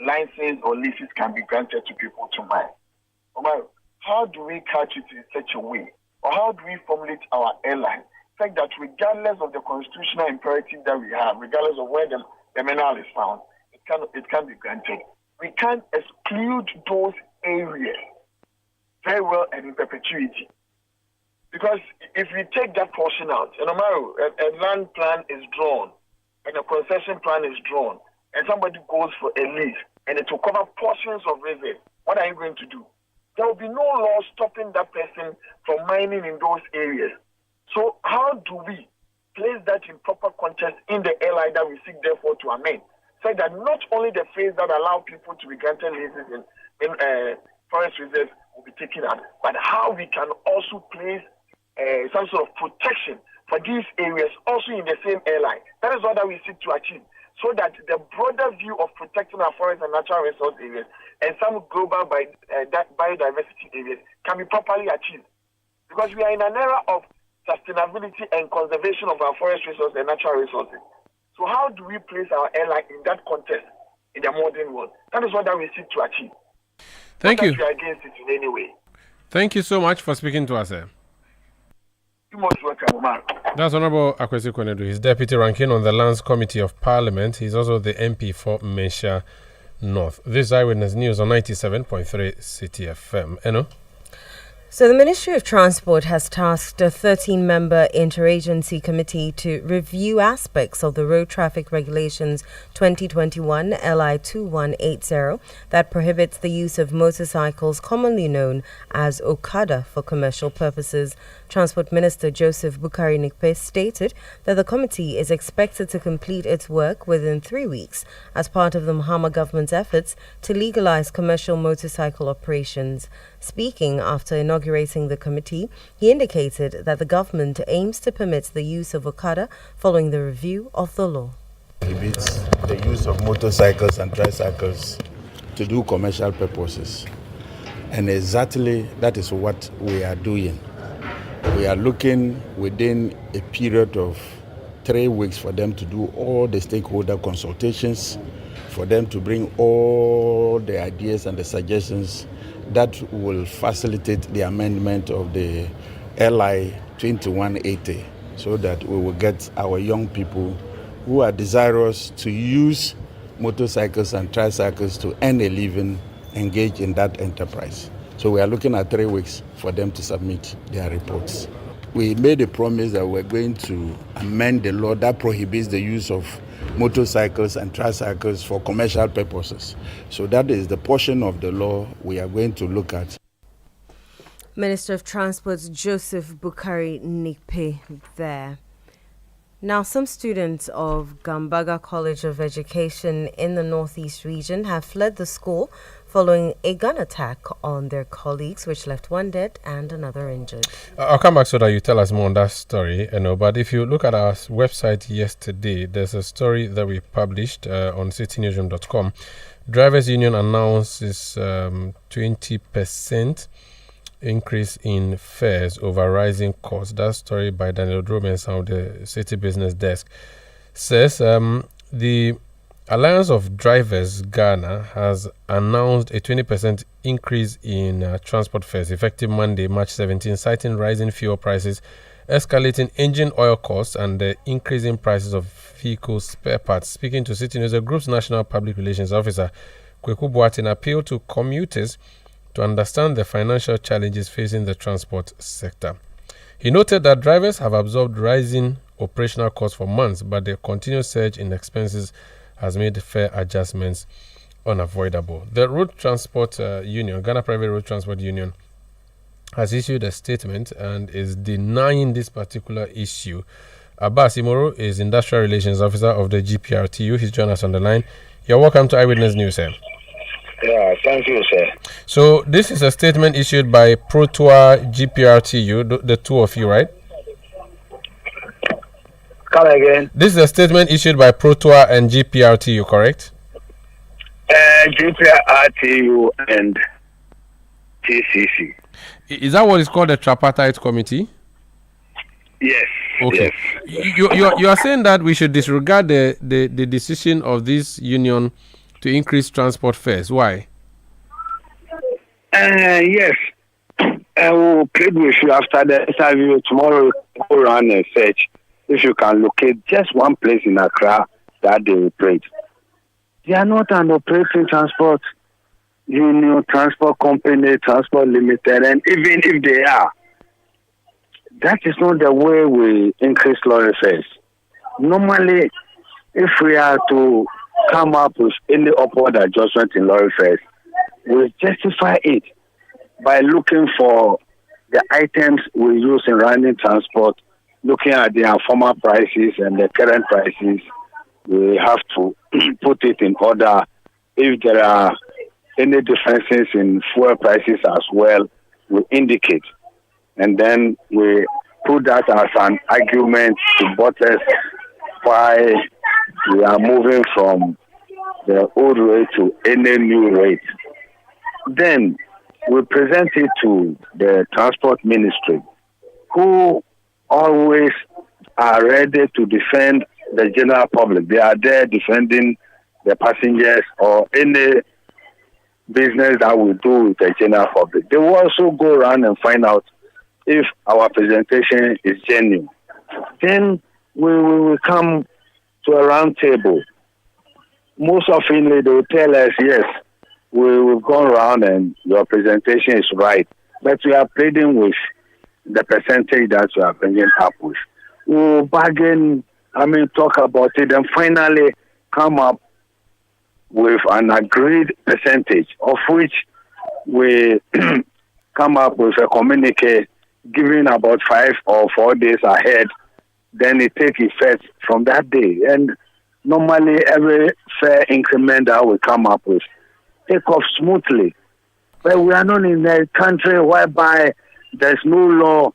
licenses or leases can be granted to people to mine. How do we catch it in such a way, or how do we formulate our airline, such that regardless of the constitutional imperative that we have, regardless of where the mineral is found, it can be granted? We can't exclude those areas very well and in perpetuity. Because if we take that portion out, and a land plan is drawn, and a concession plan is drawn, and somebody goes for a lease, and it will cover portions of reserve, what are you going to do? There will be no law stopping that person from mining in those areas. So how do we place that in proper context in the airline that we seek therefore to amend? So that not only the phase that allow people to be granted leases in forest reserves will be taken out, but how we can also place some sort of protection for these areas also in the same airline. That is what that we seek to achieve, so that the broader view of protecting our forest and natural resource areas and some global biodiversity areas can be properly achieved. Because we are in an era of sustainability and conservation of our forest resources and natural resources. So how do we place our airline in that context in the modern world? That is what that we seek to achieve. Thank you. We are against it in any way. Thank you so much for speaking to us, sir. You're most welcome, Omar. That's Honorable Akwesi Konedu. He's Deputy Ranking on the Lands Committee of Parliament. He's also the MP for Mensha North. This is Eyewitness News on 97.3 Citi FM. Eno? So the Ministry of Transport has tasked a 13-member interagency committee to review aspects of the Road Traffic Regulations 2021 LI 2180 that prohibits the use of motorcycles commonly known as Okada for commercial purposes. Transport Minister Joseph Bukari Nikpe stated that the committee is expected to complete its work within 3 weeks as part of the Mahama government's efforts to legalize commercial motorcycle operations. Speaking after inaugurating the committee, he indicated that the government aims to permit the use of Okada following the review of the law. Prohibits the use of motorcycles and tricycles to do commercial purposes. And exactly that is what we are doing. We are looking within a period of 3 weeks for them to do all the stakeholder consultations, for them to bring all the ideas and the suggestions that will facilitate the amendment of the LI 2180 so that we will get our young people who are desirous to use motorcycles and tricycles to earn a living engage in that enterprise. So we are looking at 3 weeks for them to submit their reports. We made a promise that we're going to amend the law that prohibits the use of motorcycles and tricycles for commercial purposes. So that is the portion of the law we are going to look at. Minister of Transport Joseph Bukari Nikpe there. Now, some students of Gambaga College of Education in the Northeast region have fled the school following a gun attack on their colleagues, which left one dead and another injured. I'll come back so that you tell us more on that story. But if you look at our website yesterday, there's a story that we published on citinewsroom.com. Drivers Union announces 20% increase in fares over rising costs. That story by Daniel Dromensa of the Citi Business Desk says the Alliance of Drivers Ghana has announced a 20% increase in transport fares effective Monday, March 17, citing rising fuel prices, escalating engine oil costs, and the increasing prices of vehicle spare parts. Speaking to Citi News, the group's National Public Relations Officer, Kweku Boatin, appealed to commuters to understand the financial challenges facing the transport sector. He noted that drivers have absorbed rising operational costs for months, but the continued surge in expenses has made fare adjustments unavoidable. The Road Transport Union, Ghana Private Road Transport Union, has issued a statement and is denying this particular issue. Abbas Imoro is Industrial Relations Officer of the GPRTU. He's joined us on the line. You're welcome to Eyewitness News, sir. Yeah, thank you, sir. So this is a statement issued by Protoa GPRTU, the two of you, right? Come again. This is a statement issued by Protoa and GPRTU, correct? GPRTU and TCC. Is that what is called the tripartite committee? Yes. Okay. Yes. You are saying that we should disregard the decision of this union to increase transport fares. Why? Yes. I will plead with you after the interview tomorrow. Go around and search if you can locate just one place in Accra that they operate. They are not an operating transport union, transport company, transport limited, and even if they are, that is not the way we increase lorry fares. Normally, if we are to come up with any upward adjustment in lorry fares, we justify it by looking for the items we use in running transport, looking at their former prices and the current prices. We have to put it in order. If there are any differences in fuel prices as well, we indicate. And then we put that as an argument to buttress why we are moving from the old rate to any new rate. Then we present it to the Transport Ministry, who always are ready to defend the general public. They are there defending the passengers or any business that we do with the general public. They will also go around and find out if our presentation is genuine. Then we will come to a round table. Most often they will tell us, yes, we've gone around and your presentation is right. but we are pleading with the percentage that we are bringing up with. We'll bargain, talk about it, and finally come up with an agreed percentage, of which we come up with a communique giving about 5 or 4 days ahead. Then it takes effect from that day. And normally every fair increment that we come up with take off smoothly. But we are not in a country whereby there's no law.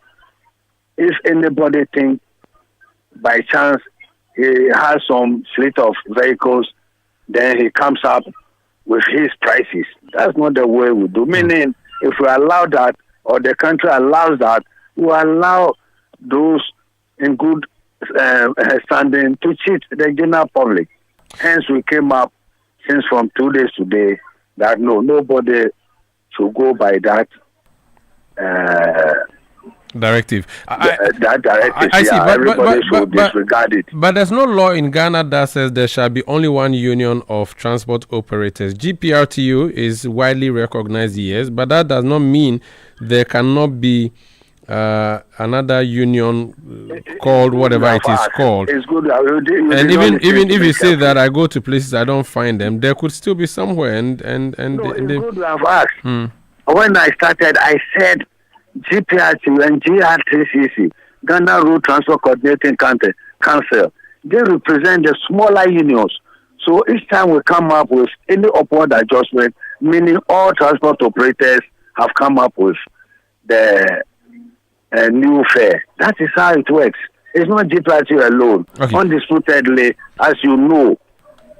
If anybody thinks by chance he has some fleet of vehicles, then he comes up with his prices. That's not the way we do. Meaning, if we allow that, or the country allows that, we allow those in good standing to cheat the general public. Hence, we came up since from 2 days today that nobody should go by that directive. That directive, I see, everybody should disregard it. But there's no law in Ghana that says there shall be only one union of transport operators. GPRTU is widely recognized, yes, but that does not mean there cannot be another union called whatever it is called. It's good. And even if you say that I go to places I don't find them, there could still be somewhere. And it's good to have asked. When I started, I said GPRTU and GRTCC, Ghana Road Transport Coordinating Council, they represent the smaller unions. So each time we come up with any upward adjustment, meaning all transport operators have come up with the new fare. That is how it works. It's not GPRTU alone. Okay. Undisputedly, as you know,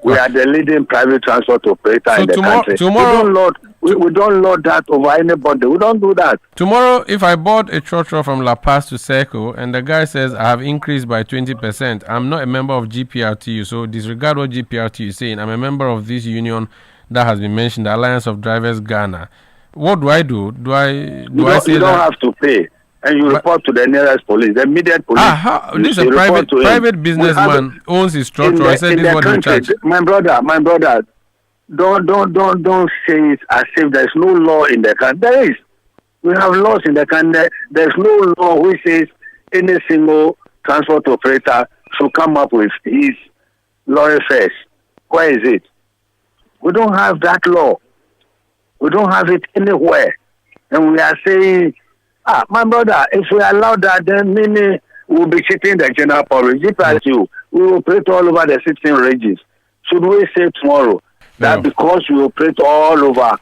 we are the leading private transport operator in the country. We don't load that over anybody. We don't do that. Tomorrow, if I bought a trotro from La Paz to Circle and the guy says I have increased by 20%, I'm not a member of GPRTU, so disregard what GPRTU is saying. I'm a member of this union that has been mentioned, the Alliance of Drivers Ghana. What do I do? You don't have to pay. And you report to the nearest police, the immediate police. This is a private businessman owns his trotro. I said this is what you charge. My brother, don't say it as if there's no law in the country. There is. We have laws in the country. There's no law which says any single transport operator should come up with his lorry fares. Where is it? We don't have that law. We don't have it anywhere. And we are saying, my brother, if we allow that, then many will be cheating the general public. GPRTU, we will operate all over the 16 regions. Should we say tomorrow that because we operate all over,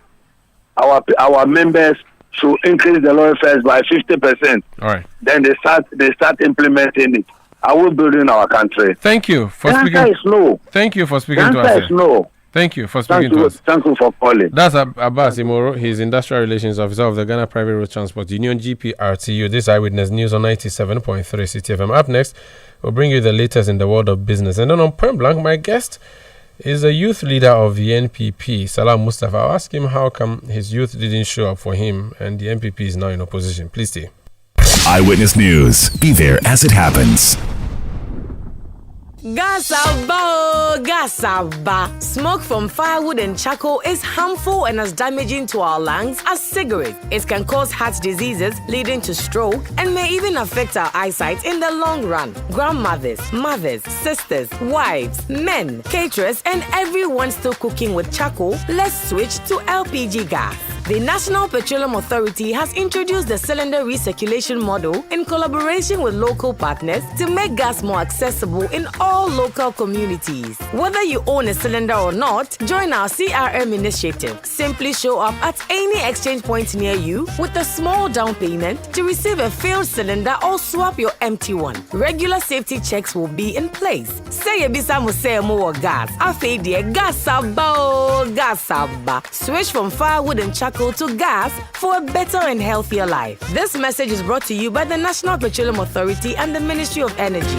our members should increase the lorry fares by 50%? All right. Then they start implementing it. Are we building our country? Thank you for speaking. The answer is no. Thank you for speaking to us. The answer is no. Thank you for speaking to us. Thank you for calling. That's Abbas Imoro. He's Industrial Relations Officer of the Ghana Private Road Transport Union, GPRTU. This Eyewitness News on 97.3 Citi FM. Up next, we'll bring you the latest in the world of business. And then on Point Blank, my guest is a youth leader of the NPP, Salam Mustafa. I'll ask him how come his youth didn't show up for him and the NPP is now in opposition. Please stay. Eyewitness News. Be there as it happens. Gasaba. Smoke from firewood and charcoal is harmful and as damaging to our lungs as cigarettes. It can cause heart diseases leading to stroke and may even affect our eyesight in the long run. Grandmothers, mothers, sisters, wives, men, caterers, and everyone still cooking with charcoal, let's switch to LPG gas. The National Petroleum Authority has introduced the cylinder recirculation model in collaboration with local partners to make gas more accessible in all local communities. Whether you own a cylinder or not, join our CRM initiative. Simply show up at any exchange point near you with a small down payment to receive a filled cylinder or swap your empty one. Regular safety checks will be in place. Say ebisa musemo or gas. Afeidie gasaba. Switch from firewood and charcoal to gas for a better and healthier life. This message is brought to you by the National Petroleum Authority and the Ministry of Energy.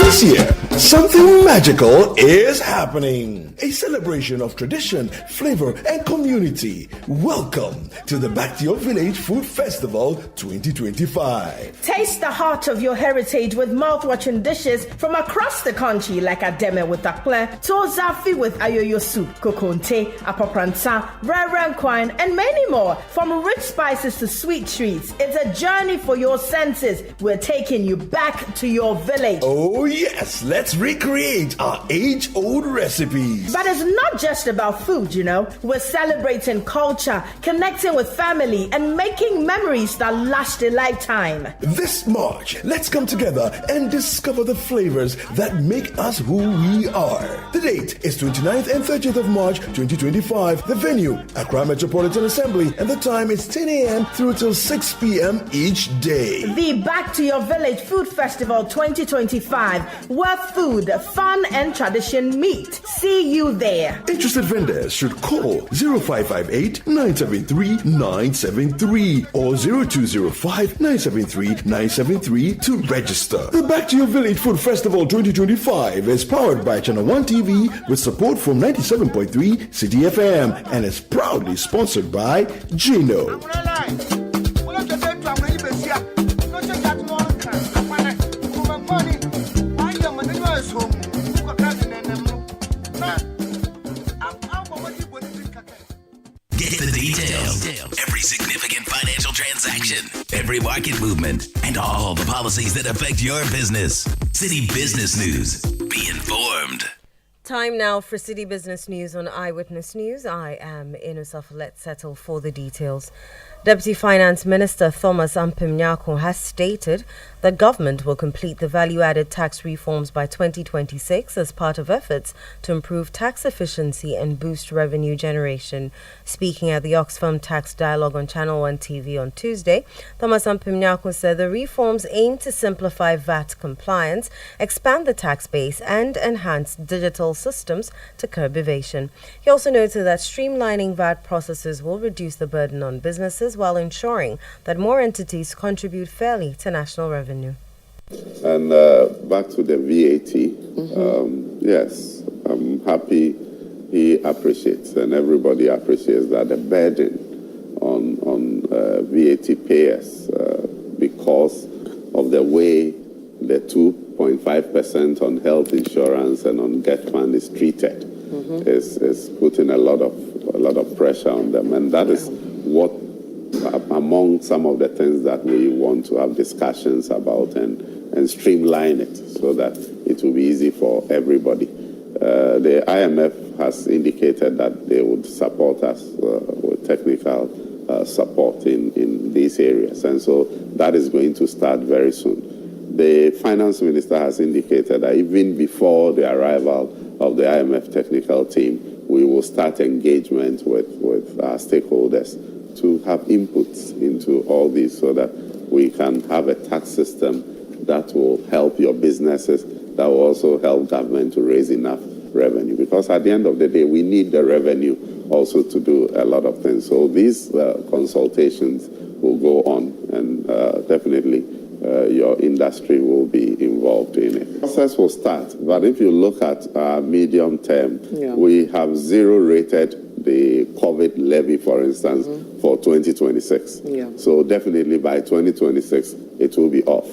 This year, Something magical is happening. A celebration of tradition, flavor, and community. Welcome to the Back to Your Village Food Festival 2025. Taste the heart of your heritage with mouth-watering dishes from across the country like Ademe with Akple, Tozafi with Ayoyo soup, Kokonte, Apapransa, Rare Quine, and many more. From rich spices to sweet treats, it's a journey for your senses. We're taking you back to your village. Oh yes, let's recreate our age-old recipes. But it's not just about food, you know. We're celebrating culture, connecting with family, and making memories that last a lifetime. This March, let's come together and discover the flavors that make us who we are. The date is 29th and 30th of March 2025. The venue, Accra Metropolitan Assembly, and the time is 10 a.m. through till 6 p.m. each day. The Back to Your Village Food Festival 2025, where food, fun, and tradition meet. See you there. Interested vendors should call 0558 973 973 or 0205 973 973 to register. The Back to Your Village Food Festival 2025 is powered by Channel 1 TV with support from 97.3 Citi FM and is proudly sponsored by Gino. Get the details. Every significant financial transaction, every market movement, and all the policies that affect your business. Citi Business News. Be informed. Time now for Citi Business News on Eyewitness News. I am Inusa. Let's settle for the details. Deputy Finance Minister Thomas Ampim-Nyako has stated that government will complete the value-added tax reforms by 2026 as part of efforts to improve tax efficiency and boost revenue generation. Speaking at the Oxfam Tax Dialogue on Channel 1 TV on Tuesday, Thomas Ampim-Nyako said the reforms aim to simplify VAT compliance, expand the tax base, and enhance digital systems to curb evasion. He also noted that streamlining VAT processes will reduce the burden on businesses while ensuring that more entities contribute fairly to national revenue. And back to the VAT, yes, I'm happy he appreciates and everybody appreciates that the burden on VAT payers because of the way the 2.5% on health insurance and on get fund is treated is putting a lot of pressure on them, and that is what among some of the things that we want to have discussions about and streamline it so that it will be easy for everybody. The IMF has indicated that they would support us with technical support in these areas, and so that is going to start very soon. The finance minister has indicated that even before the arrival of the IMF technical team, we will start engagement with our stakeholders to have inputs into all these so that we can have a tax system that will help your businesses, that will also help government to raise enough revenue. Because at the end of the day, we need the revenue also to do a lot of things. So these consultations will go on, and definitely your industry will be involved in it. The process will start, but if you look at medium term, we have zero-rated the COVID levy, for instance, for 2026. So definitely by 2026, it will be off.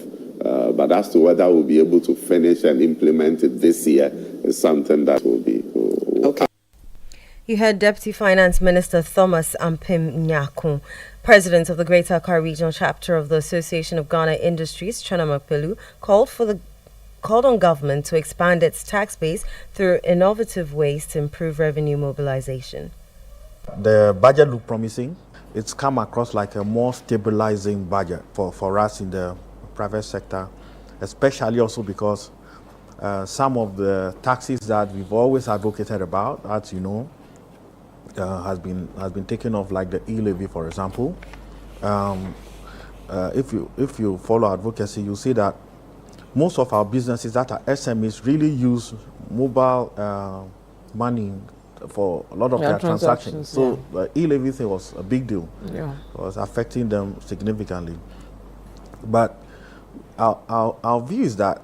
But as to whether we'll be able to finish and implement it this year is something that will be... Okay. You heard Deputy Finance Minister Thomas Ampim-Nyako. President of the Greater Accra Regional Chapter of the Association of Ghana Industries, Chana Makpelu, called on government to expand its tax base through innovative ways to improve revenue mobilization. The budget looked promising. It's come across like a more stabilizing budget for us in the private sector, especially also because some of the taxes that we've always advocated about, as you know, has been taken off, like the e-levy, for example. If you follow advocacy, you see that most of our businesses that are SMEs really use mobile money for a lot of their transactions. So the e-levy thing was a big deal. It was affecting them significantly. But our view is that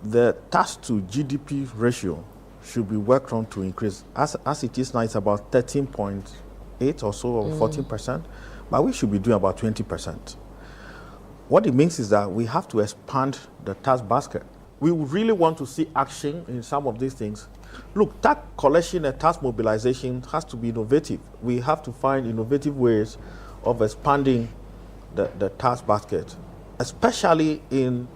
the tax to GDP ratio should be worked on to increase. As it is now, it's about 13.8 or so, or 14%, but we should be doing about 20%. What it means is that we have to expand the tax basket. We really want to see action in some of these things. Look, tax collection and tax mobilization has to be innovative. We have to find innovative ways of expanding the tax basket, especially in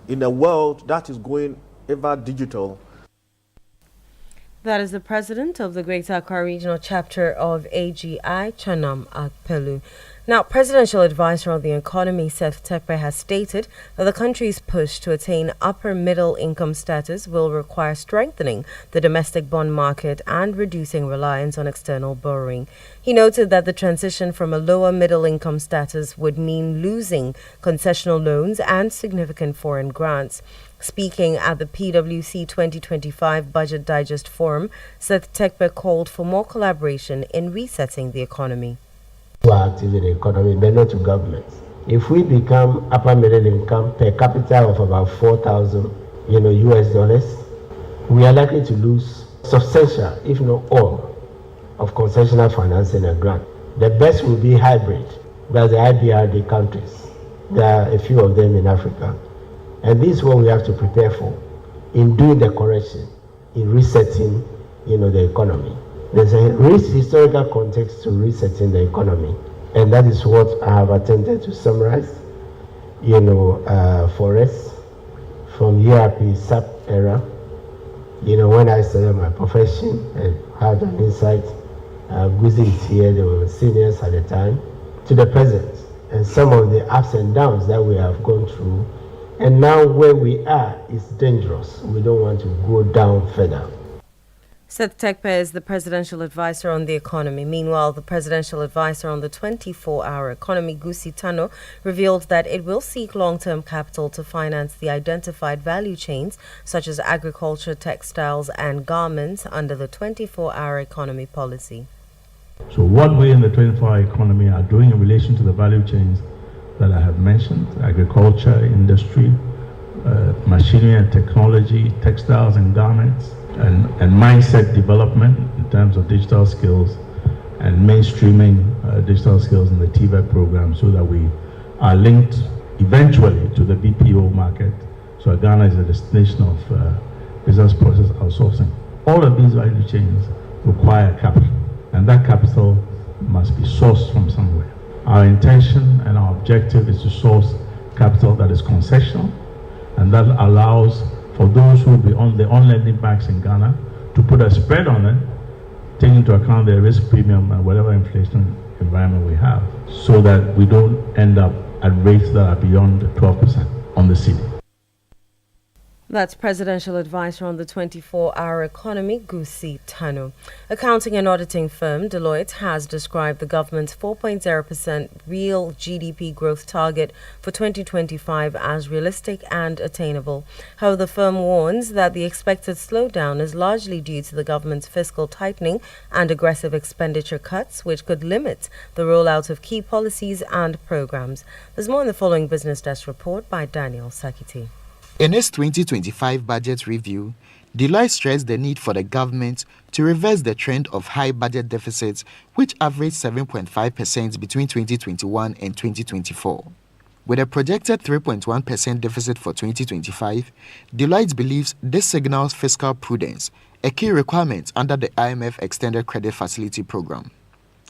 a world that is going ever digital. That is the president of the Greater Accra Regional Chapter of AGI, Chanam Akpelu. Now, Presidential Advisor on the Economy, Seth Terkper, has stated that the country's push to attain upper middle income status will require strengthening the domestic bond market and reducing reliance on external borrowing. He noted that the transition from a lower middle income status would mean losing concessional loans and significant foreign grants. Speaking at the PwC 2025 Budget Digest Forum, Seth Terkper called for more collaboration in resetting the economy. Who are active in the economy, but not to governments. If we become upper middle income per capita of about 4,000, US dollars, we are likely to lose substantial, if not all, of concessional financing and grant. The best will be hybrid. That's the IBRD countries. There are a few of them in Africa. And this is what we have to prepare for in doing the correction, in resetting, the economy. There's a historical context to resetting the economy, and that is what I have attempted to summarize, for us from ERP SAP era, when I started my profession and had an insight. Guzi is here, they were seniors at the time, to the present, and some of the ups and downs that we have gone through. And now where we are is dangerous. We don't want to go down further. Seth Terkper is the Presidential Advisor on the Economy. Meanwhile, the Presidential Advisor on the 24-hour economy, Gusi Tano, revealed that it will seek long-term capital to finance the identified value chains, such as agriculture, textiles, and garments, under the 24-hour economy policy. So what we in the 24-hour economy are doing in relation to the value chains that I have mentioned, agriculture, industry, machinery and technology, textiles and garments, and mindset development in terms of digital skills and mainstreaming digital skills in the TVET program, so that we are linked eventually to the BPO market. So Ghana is a destination of business process outsourcing. All of these value chains require capital, and that capital must be sourced from somewhere. Our intention and our objective is to source capital that is concessional, and that allows for those who will be on the on-lending banks in Ghana to put a spread on it, taking into account the risk premium and whatever inflation environment we have, so that we don't end up at rates that are beyond 12% on the Citi. That's Presidential Advisor on the 24-hour economy, Gusi Tano. Accounting and auditing firm Deloitte has described the government's 4.0% real GDP growth target for 2025 as realistic and attainable. However, the firm warns that the expected slowdown is largely due to the government's fiscal tightening and aggressive expenditure cuts, which could limit the rollout of key policies and programs. There's more in the following Business Desk report by Daniel Sakiti. In its 2025 budget review, Deloitte stressed the need for the government to reverse the trend of high budget deficits, which averaged 7.5% between 2021 and 2024. With a projected 3.1% deficit for 2025, Deloitte believes this signals fiscal prudence, a key requirement under the IMF Extended Credit Facility Program.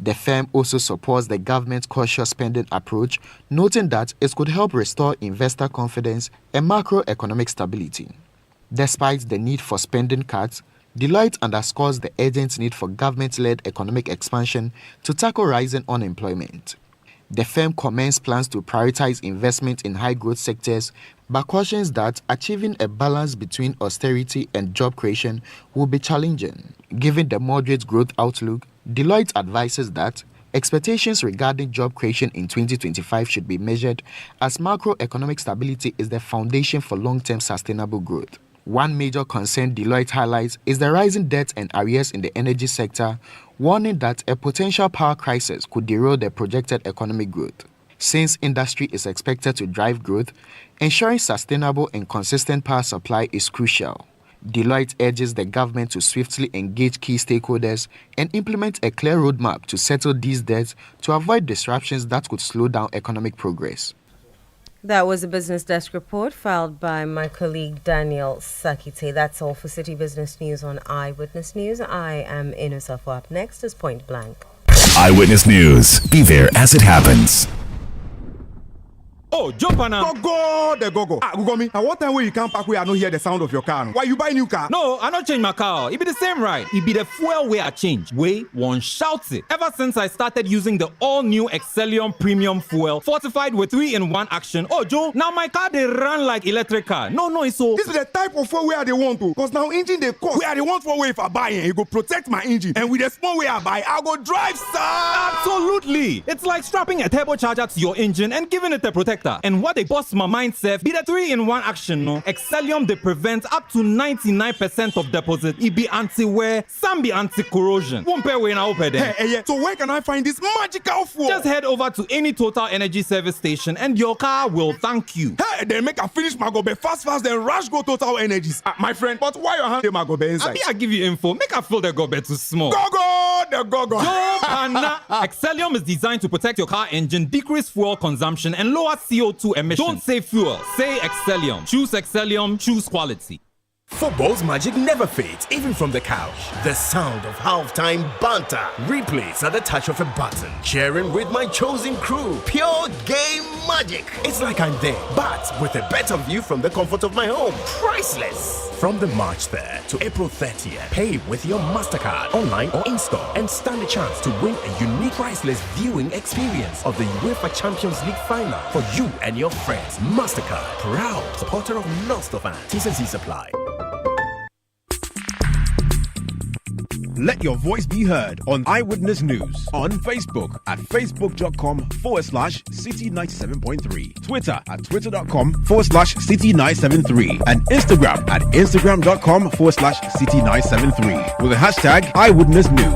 The firm also supports the government's cautious spending approach, noting that it could help restore investor confidence and macroeconomic stability. Despite the need for spending cuts, Deloitte underscores the urgent need for government-led economic expansion to tackle rising unemployment. The firm commends plans to prioritize investment in high-growth sectors, but cautions that achieving a balance between austerity and job creation will be challenging. Given the moderate growth outlook, Deloitte advises that expectations regarding job creation in 2025 should be measured, as macroeconomic stability is the foundation for long-term sustainable growth. One major concern Deloitte highlights is the rising debt and arrears in the energy sector, warning that a potential power crisis could derail the projected economic growth. since industry is expected to drive growth, ensuring sustainable and consistent power supply is crucial. Deloitte urges the government to swiftly engage key stakeholders and implement a clear roadmap to settle these debts to avoid disruptions that could slow down economic progress. That was a business desk report filed by my colleague Daniel Sakite. That's all for City Business News on Eyewitness News. I am Inusafo. Up next is Point Blank. Eyewitness News. Be there as it happens. Oh, jump on now. Go. Google me. At what time when you come back where I don't hear the sound of your car? Why you buy new car? No, I not change my car. It be the same ride. It be the fuel way I change. Way one shouts it. Ever since I started using the all-new Excellium Premium Fuel, fortified with 3-in-1 action. Oh, Joe, now my car they run like electric car. No, it's so. This is the type of fuel where they want to. Because now engine they cost. Where they want for way if I buy it, it go protect my engine. And with the small way I buy, I go drive, sir. Absolutely. It's like strapping a turbocharger to your engine and giving it a protector. And what they bust my mind, Seth, be the 3-in-1 action, no? Excellium, they prevent up to 99% of deposit. It be anti-wear, some be anti-corrosion. Won't pay when I open them. Hey, so where can I find this magical fuel? Just head over to any Total Energy service station and your car will thank you. Hey, then make a finish my gobe fast, then rush go Total Energies. My friend, but why your hand my gobe inside? I give you info. Make I feel the gobe too small. Go. Yo, Pana. Excellium is designed to protect your car engine, decrease fuel consumption, and lower CO2 emissions. Don't say fuel, say Excellium. Choose Excellium, choose quality. Football's magic never fades, even from the couch. The sound of halftime banter replays at the touch of a button. Cheering with my chosen crew. Pure game magic. It's like I'm there, but with a better view from the comfort of my home. Priceless. From the March 3rd to April 30th, pay with your MasterCard, online or in-store, and stand a chance to win a unique priceless viewing experience of the UEFA Champions League final for you and your friends. MasterCard, proud supporter of non-stop fans. T's and C's apply. Let your voice be heard on Eyewitness News on Facebook at facebook.com/Citi97.3, Twitter at twitter.com/Citi973, and Instagram at instagram.com/Citi973 with the hashtag Eyewitness News.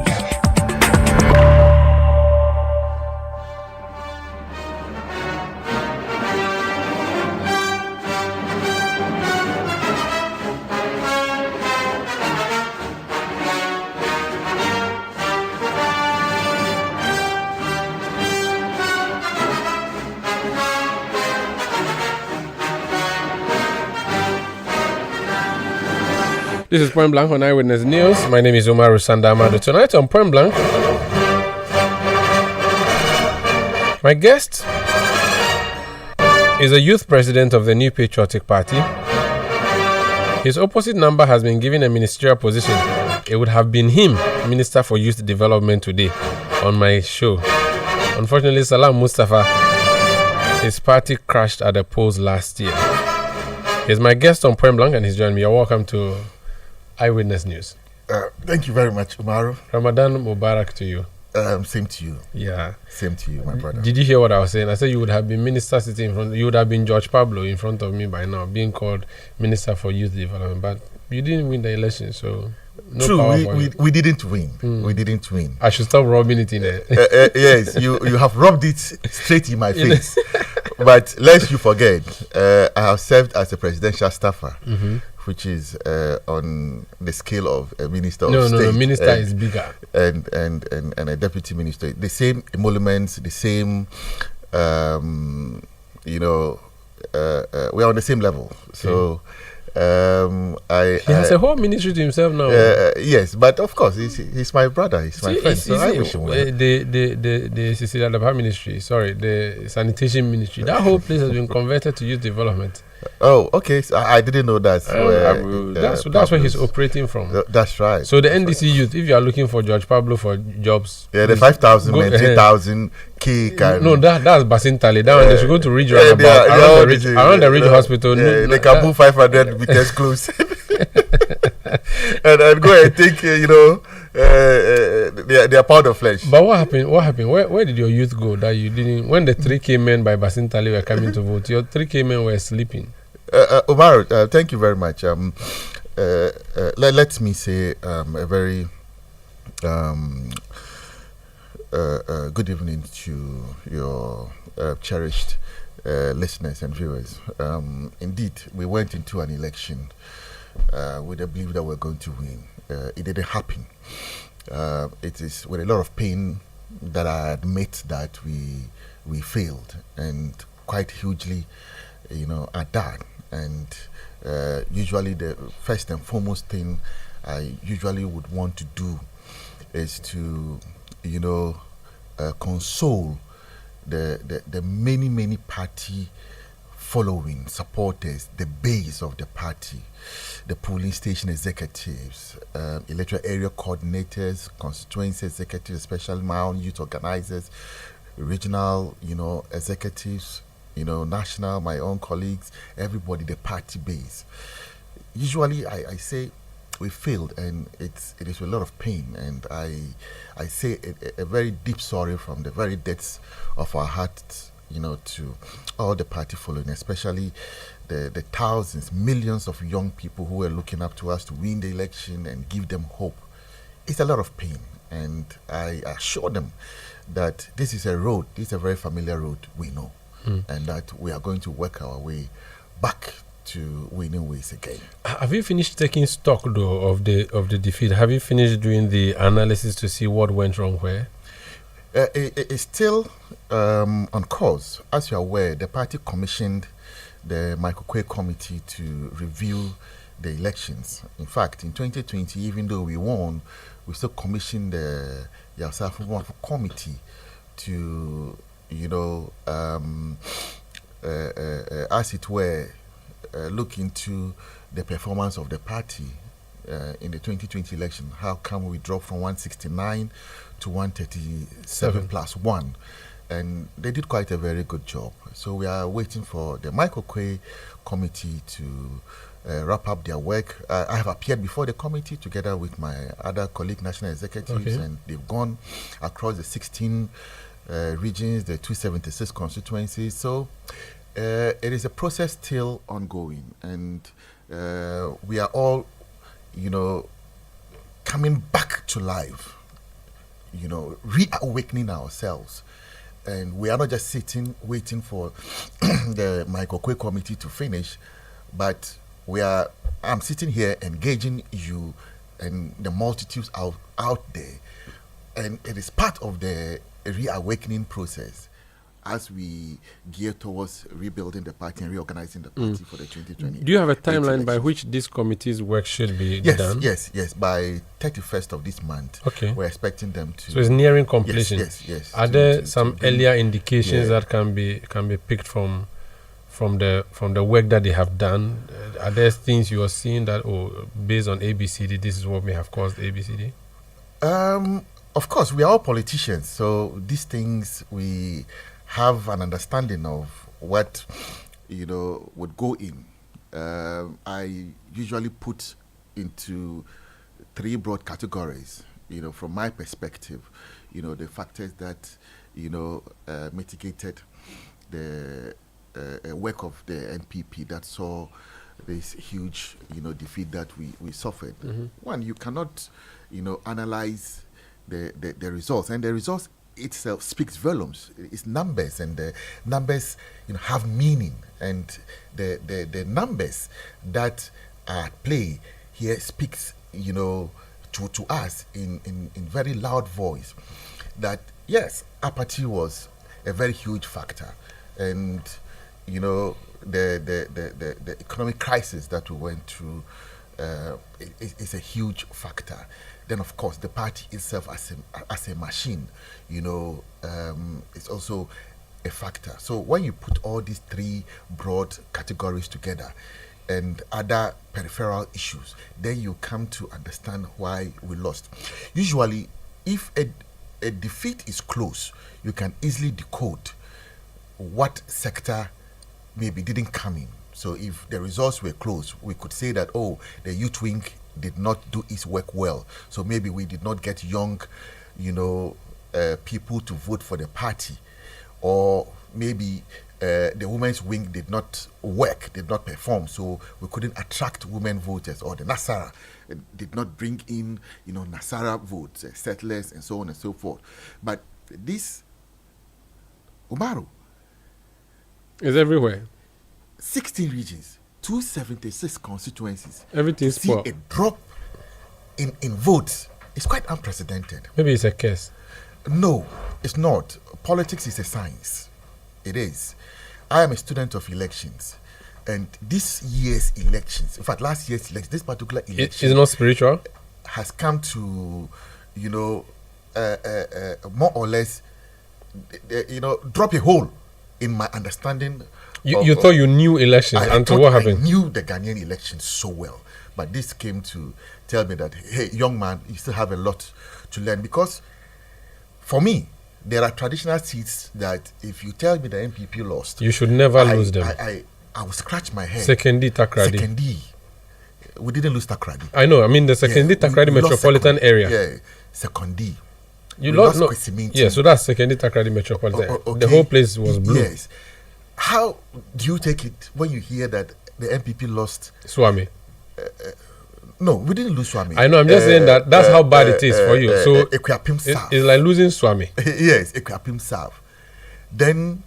This is Point Blank on Eyewitness News. My name is Umaru Sandamado. Tonight on Point Blank, my guest is a youth president of the New Patriotic Party. His opposite number has been given a ministerial position. It would have been him, Minister for Youth Development, today on my show. Unfortunately, Salam Mustafa, his party crashed at the polls last year. He's my guest on Point Blank and he's joined me. You're welcome to Eyewitness News. Thank you very much, Umaru. Ramadan Mubarak to you. Same to you. Yeah. Same to you, my brother. Did you hear what I was saying? I said you would have been minister sitting in front. You would have been George Pablo in front of me by now, being called Minister for Youth Development. But you didn't win the election, so no True, power we didn't win. We didn't win. I should stop rubbing it in there. Yes, you have rubbed it straight in my face. But lest you forget, I have served as a presidential staffer. Which is on the scale of a minister of state. No, minister is bigger. And a deputy minister. The same emoluments, the same, we're on the same level. Okay. So, he has a whole ministry to himself now. Yes, but of course, he's my brother, he's my friend. So I wish him well. The Sicilian ministry, the sanitation ministry, that whole place has been converted to youth development. Oh, okay. So I didn't know that. That's where he's operating from. That's right. So the NDC youth, if you are looking for George Pablo for jobs, the 5,000, 3,000 cake. No, that's Basintali. That one they should go to Ridge around the Ridge Hospital. They can move 500 meters close, and go and take their powder flesh. But what happened? Where did your youth go that you didn't? When the 3K men by Basintali were coming to vote, your 3K men were sleeping. Omar, thank you very much. Let me say a very good evening to your cherished listeners and viewers. Indeed, we went into an election with a belief that we're going to win. It didn't happen. It is with a lot of pain that I admit that we failed, and quite hugely, at that. And usually the first and foremost thing I usually would want to do is to, console the many party following, supporters, the base of the party, the polling station executives, electoral area coordinators, constituency executives, especially my own youth organizers, regional, executives, national, my own colleagues, everybody, the party base. Usually I say we failed, and it is with a lot of pain, and I say a very deep sorry from the very depths of our hearts, to all the party following, especially the thousands, millions of young people who were looking up to us to win the election and give them hope. It's a lot of pain, and I assure them that this is a very familiar road we know, and that we are going to work our way back to winning ways again. Have you finished taking stock though of the defeat? Have you finished doing the analysis to see what went wrong where? It's still on course. As you're aware, the party commissioned the Michael Quay committee to review the elections. In fact, in 2020, even though we won, we still commissioned the Yasafu committee to, as it were, look into the performance of the party in the 2020 election. How come we dropped from 169 to 137 plus 1? And they did quite a very good job. So we are waiting for the Michael Quay committee to wrap up their work. I have appeared before the committee together with my other colleague national executives, and they've gone across the 16 regions, the 276 constituencies. So it is a process still ongoing, and we are all, coming back to life, reawakening ourselves. And we are not just sitting waiting for the Michael Quay committee to finish, but I'm sitting here engaging you and the multitudes out there, and it is part of the reawakening process as we gear towards rebuilding the party and reorganizing the party for the 2020. Do you have a timeline by which this committee's work should be done? Yes. By 31st of this month, we're expecting them to. So it's nearing completion. Yes. Are there some earlier indications that can be picked from the work that they have done? Are there things you are seeing that, based on ABCD, this is what may have caused ABCD? Of course, we are all politicians, so these things we have an understanding of what would go in. I usually put into 3 broad categories. From my perspective, the factors that mitigated the work of the NPP that saw this huge defeat that we suffered. One, you cannot analyze the results, and the results itself speaks volumes. It's numbers, and the numbers have meaning, and the numbers that are at play here speaks to us in very loud voice that yes, apathy was a very huge factor, and the economic crisis that we went through is a huge factor. Then, of course, the party itself as a machine, it's also a factor. So when you put all these 3 broad categories together and other peripheral issues, then you come to understand why we lost. Usually, if a defeat is close, you can easily decode what sector maybe didn't come in. So if the results were close, we could say that, the youth wing did not do its work well. So maybe we did not get young, people to vote for the party. Or maybe the women's wing did not perform, so we couldn't attract women voters. Or the Nasara did not bring in, Nasara votes, settlers, and so on and so forth. But This Umaru is everywhere. 16 regions, 276 constituencies. Everything's see poor. A drop in votes. It's quite unprecedented. Maybe it's a case. No, it's not. Politics is a science. It is. I am a student of elections. And this year's elections, in fact, last year's election, this particular election... It's not spiritual? ...has come to, more or less, drop a hole in my understanding. You thought you knew elections, and what happened? I knew the Ghanaian elections so well. But this came to tell me that, hey, young man, you still have a lot to learn. Because for me, there are traditional seats that if you tell me the MPP lost... You should never lose them. I will scratch my head. Sekondi Takoradi. Sekondi. We didn't lose Takoradi. I know. I mean, the Sekondi Takoradi metropolitan area. Yeah, Sekondi. You lost Kwesiminti. Yeah, so that's Sekondi Takoradi metropolitan. Okay. The whole place was blue. Yes. How do you take it when you hear that the MPP lost Swami? No, we didn't lose Swami. I know. I'm just saying that's how bad it is for you. So it's like losing Swami. Yes, Ekwapim South. Then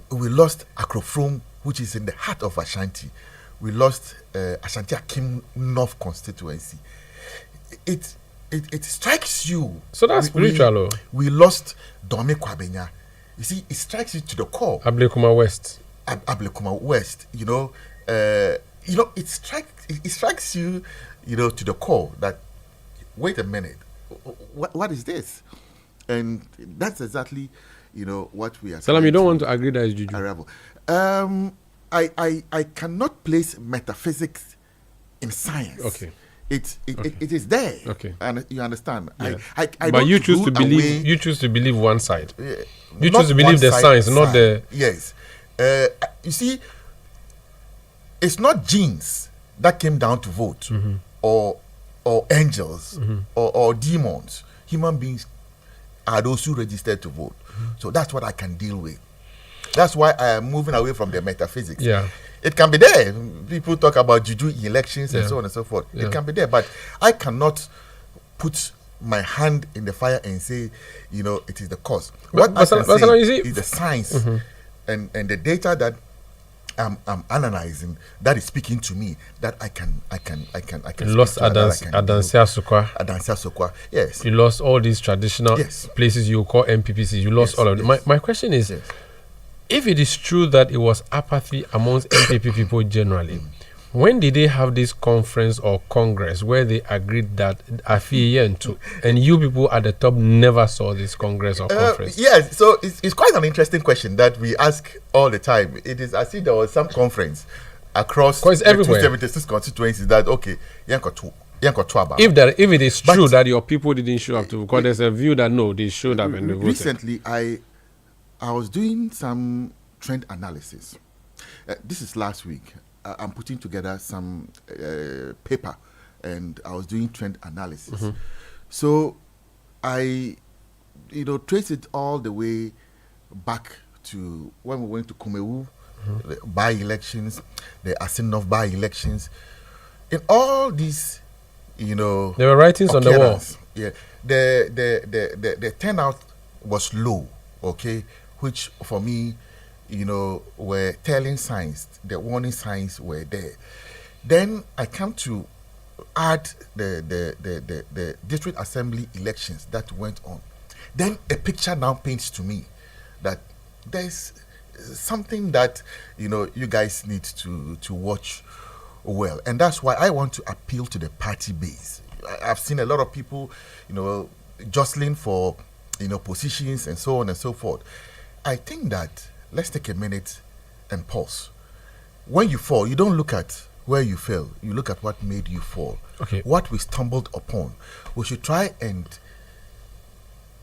we lost Akrofrom, which is in the heart of Ashanti. We lost Ashanti Akim North constituency. It strikes you. So that's spiritual. We lost Dome Kwabenya. You see, it strikes you to the core. Ablekuma West. Ablekuma West. It strikes you, to the core that, wait a minute, what is this? And that's exactly, what we are. Salam, you don't want to agree that it's juju. I cannot place metaphysics in science. Okay. It is there. Okay. And you understand. Yeah. I but don't you choose to believe. away, you choose to believe one side. You not choose to believe the science, not the. Yes. You see, it's not genes that came down to vote, or angels, or demons. Human beings are those who registered to vote. So that's what I can deal with. That's why I am moving away from the metaphysics. Yeah. It can be there. People talk about juju elections and so on and so forth. Yeah. It can be there, but I cannot put my hand in the fire and say, it is the cause. What I can say is the science and the data that I'm analyzing that is speaking to me that I can. You lost Adansia Sokwa. Yes. You lost all these traditional places you call MPPCs. You lost all of them. My question is, if it is true that it was apathy amongst MPP people generally, when did they have this conference or congress where they agreed that and you people at the top never saw this congress or conference? Yes, so it's quite an interesting question that we ask all the time. It is as if there was some conference across the 276 constituencies that, okay, if it is true that your people didn't show up to, because there's a view that no, they showed up and they voted. Recently, I was doing some trend analysis. This is last week. I'm putting together some paper, and I was doing trend analysis. So I, trace it all the way back to when we went to Kumewu, the by-elections, the Asinov by-elections. In all these, there were writings on the wall. Yeah, the turnout was low. Okay. Which for me, were telling signs, the warning signs were there. Then I come to add the district assembly elections that went on. Then a picture now paints to me that there's something that you guys need to watch well, and that's why I want to appeal to the party base. I've seen a lot of people, jostling for positions and so on and so forth. I think that let's take a minute and pause. When you fall, you don't look at where you fell. You look at what made you fall. Okay. What we stumbled upon. We should try and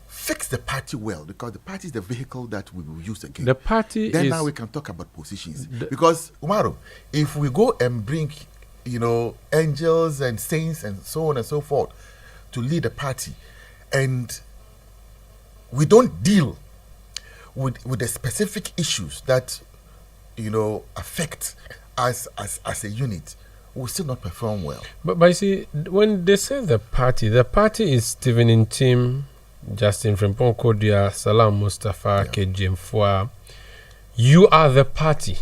fix the party well, because the party is the vehicle that we will use again. The party then is... now we can talk about positions. Because, Umaru, if we go and bring, angels and saints and so on and so forth to lead the party, and we don't deal with the specific issues that affect us as a unit, we'll still not perform well. But you see, when they say the party is Stephen Intim, Justin Frimpong Kodia, Salam Mustafa, Kejim Fwa. You are the party.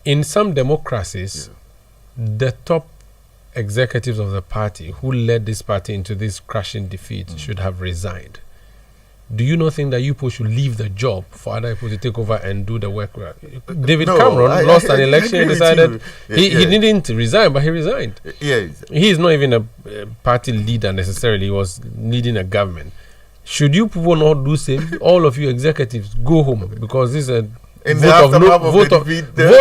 In some democracies, the top executives of the party who led this party into this crushing defeat should have resigned. Do you not think that you people should leave the job for other people to take over and do the work? David Cameron lost an election and decided he didn't resign, but he resigned. Yes. He is not even a party leader necessarily. He was leading a government. Should you people not do same? All of you executives go home, because this is a vote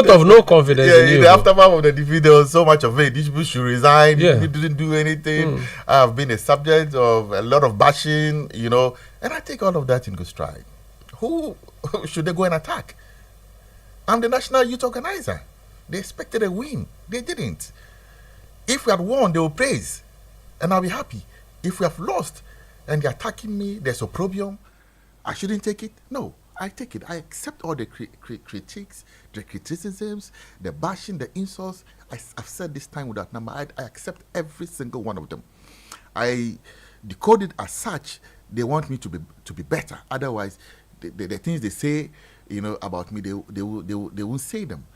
of no confidence in you. In the aftermath of the defeat, there was so much of it. These people should resign. People didn't do anything. I've been a subject of a lot of bashing, you know, and I take all of that in good stride. Who should they go and attack? I'm the national youth organizer. They expected a win. They didn't. If we had won, they will praise, and I'll be happy. If we have lost and they're attacking me, there's opprobrium, I shouldn't take it? No. I take it. I accept all the critiques, the criticisms, the bashing, the insults. I've said this time without number. I accept every single one of them. I decode it as such. They want me to be better. Otherwise, the things they say, you know, about me, they won't say them.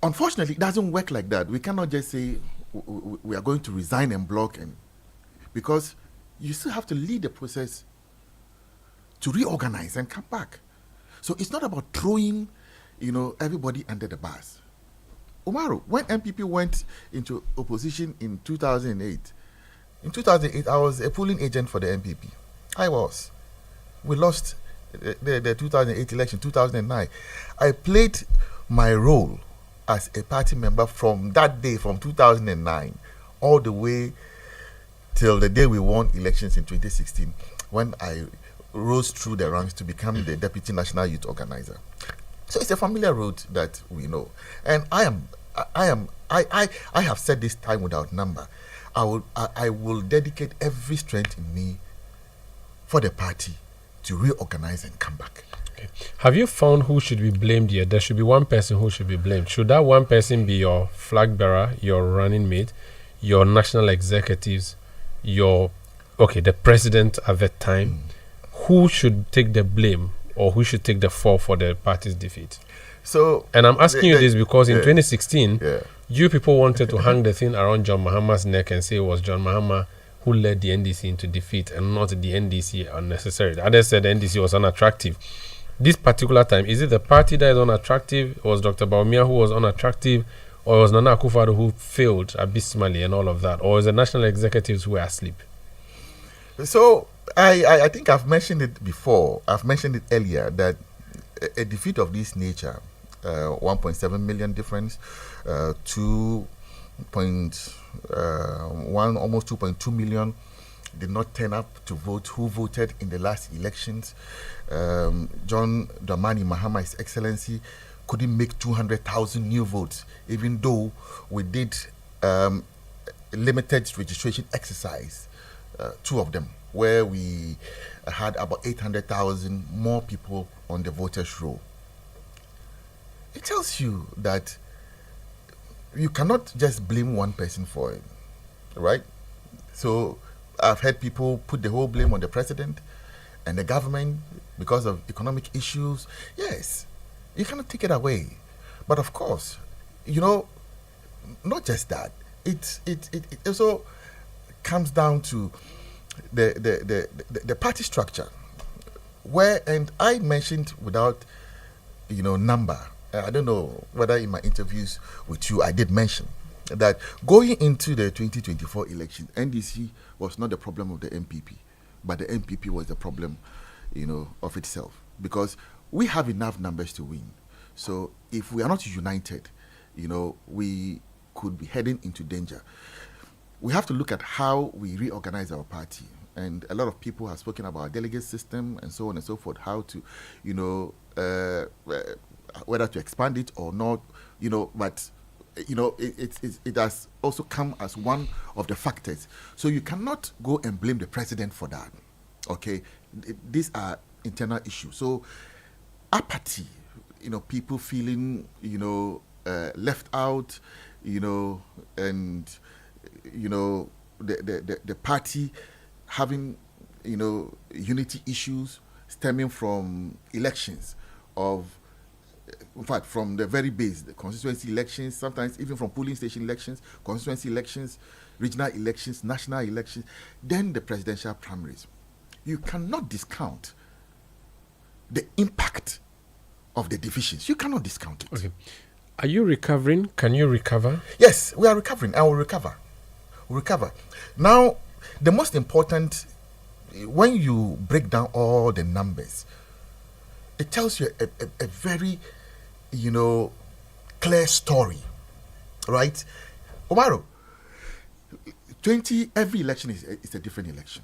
Unfortunately, it doesn't work like that. We cannot just say we are going to resign and block, because you still have to lead the process to reorganize and come back. So it's not about throwing, you know, everybody under the bus. Umaru, when MPP went into opposition in 2008, I was a polling agent for the MPP. I was. We lost the 2008 election, 2009. I played my role as a party member from that day, from 2009, all the way till the day we won elections in 2016, when I rose through the ranks to become the Deputy National Youth Organizer. So it's a familiar road that we know. And I have said this time without number. I will dedicate every strength in me for the party to reorganize and come back. Okay. Have you found who should be blamed here? There should be one person who should be blamed. Should that one person be your flag bearer, your running mate, your national executives, the president at that time? Who should take the blame, or who should take the fall for the party's defeat? And I'm asking you this because in 2016, you people wanted to hang the thing around John Mahama's neck and say it was John Mahama who led the NDC into defeat and not the NDC unnecessarily. Others said the NDC was unattractive. This particular time, is it the party that is unattractive? Was Dr. Baumia who was unattractive? Or was Nana Akufo-Addo who failed abysmally and all of that? Or is the national executives who were asleep? So I think I've mentioned it before. I've mentioned it earlier that a defeat of this nature, 1.7 million difference, 2.1, almost 2.2 million did not turn up to vote. Who voted in the last elections? John Dramani Mahama, His Excellency, couldn't make 200,000 new votes, even though we did limited registration exercise, 2 of them, where we had about 800,000 more people on the voters' roll. It tells you that you cannot just blame one person for it, right? So I've heard people put the whole blame on the president and the government because of economic issues. Yes, you cannot take it away. But of course, you know, not just that. It also comes down to the party structure, where, and I mentioned without, you know, number. I don't know whether in my interviews with you I did mention that going into the 2024 election, NDC was not the problem of the MPP, but the MPP was the problem, you know, of itself, because we have enough numbers to win. So if we are not united, you know, we could be heading into danger. We have to look at how we reorganize our party. And a lot of people have spoken about our delegate system and so on and so forth, how to, you know, whether to expand it or not, you know, but, you know, it has also come as one of the factors. So you cannot go and blame the president for that, okay? These are internal issues. So apathy, you know, people feeling, you know, left out, you know, and, you know, the party having, unity issues stemming from elections in fact, from the very base, the constituency elections, sometimes even from polling station elections, constituency elections, regional elections, national elections, then the presidential primaries. You cannot discount the impact of the divisions. You cannot discount it. Okay. Are you recovering? Can you recover? Yes, we are recovering. I will recover. We'll recover. Now, the most important, when you break down all the numbers, it tells you a very, clear story, right? Omaro, every election is a different election.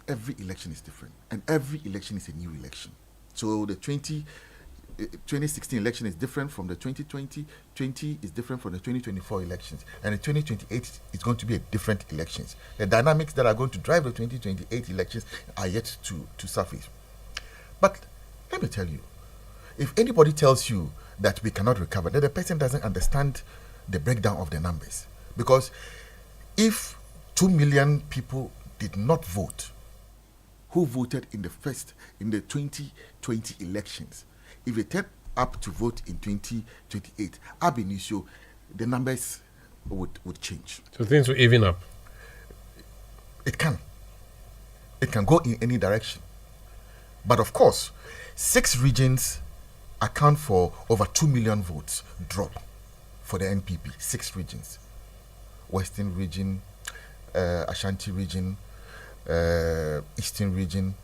Every election is different, and every election is a new election. So the 2016 election is different from the 2020. 20 is different from the 2024 elections, and the 2028 is going to be a different elections. The dynamics that are going to drive the 2028 elections are yet to surface. But let me tell you, if anybody tells you that we cannot recover, then the person doesn't understand the breakdown of the numbers. Because if 2 million people did not vote, who voted in the 2020 elections, if they turn up to vote in 2028, ab initio, the numbers would change. So things will even up? It can. It can go in any direction. But of course, 6 regions account for over 2 million votes drop for the NPP. 6 regions. Western region, Ashanti region, Eastern region,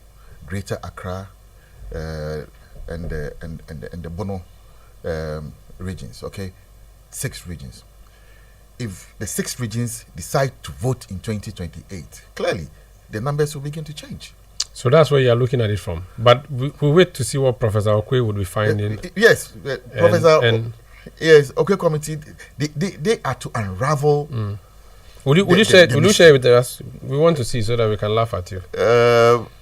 Greater Accra, and the Bono regions. Okay, 6 regions. If the 6 regions decide to vote in 2028, clearly the numbers will begin to change. So that's where you're looking at it from. But we'll wait to see what Professor Okwe would be finding. Yes, Professor. Yes, Okwe committee. They are to unravel. Would you share it with us? We want to see so that we can laugh at you.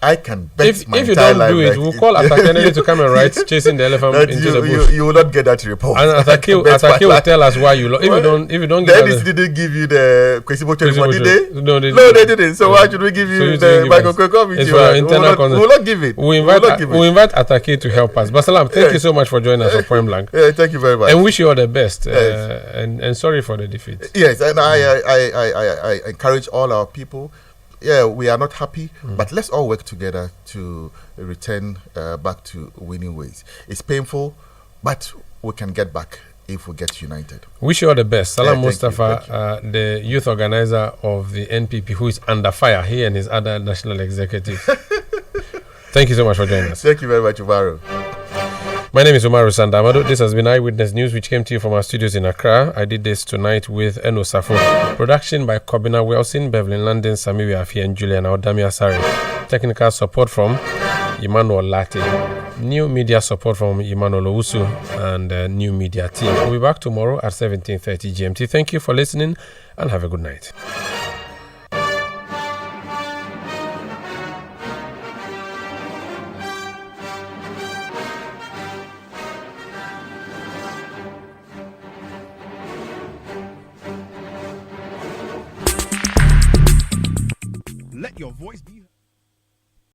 I can bet my if you entire don't life do it, we'll call Attack to come and write Chasing the Elephant into the bush. You will not get that report. And Attack will tell us why you lost. If you don't get that, they didn't give you the Kwesibocho report, did they? No, they didn't. So why should we give you the Michael committee? It's for our internal we will not give it. We invite Attack to help us. Basalam, thank you so much for joining us on Point Blank. Thank you very much. And wish you all the best. And sorry for the defeat. Yes, and I encourage all our people. Yeah, we are not happy, but let's all work together to return back to winning ways. It's painful, but we can get back if we get united. Wish you all the best. Salam Mustafa, the youth organizer of the NPP, who is under fire, he and his other national executives. Thank you so much for joining us. Thank you very much, Umaru. My name is Umaru Sandamado. This has been Eyewitness News, which came to you from our studios in Accra. I did this tonight with Eno Safo. Production by Kobina Wilson, Beverly London, Samiwi Afi, and Julian Aodami Asari. Technical support from Emmanuel Latte. New media support from Emmanuel Owusu and the new media team. We'll be back tomorrow at 17:30 GMT. Thank you for listening and have a good night. Let your voice be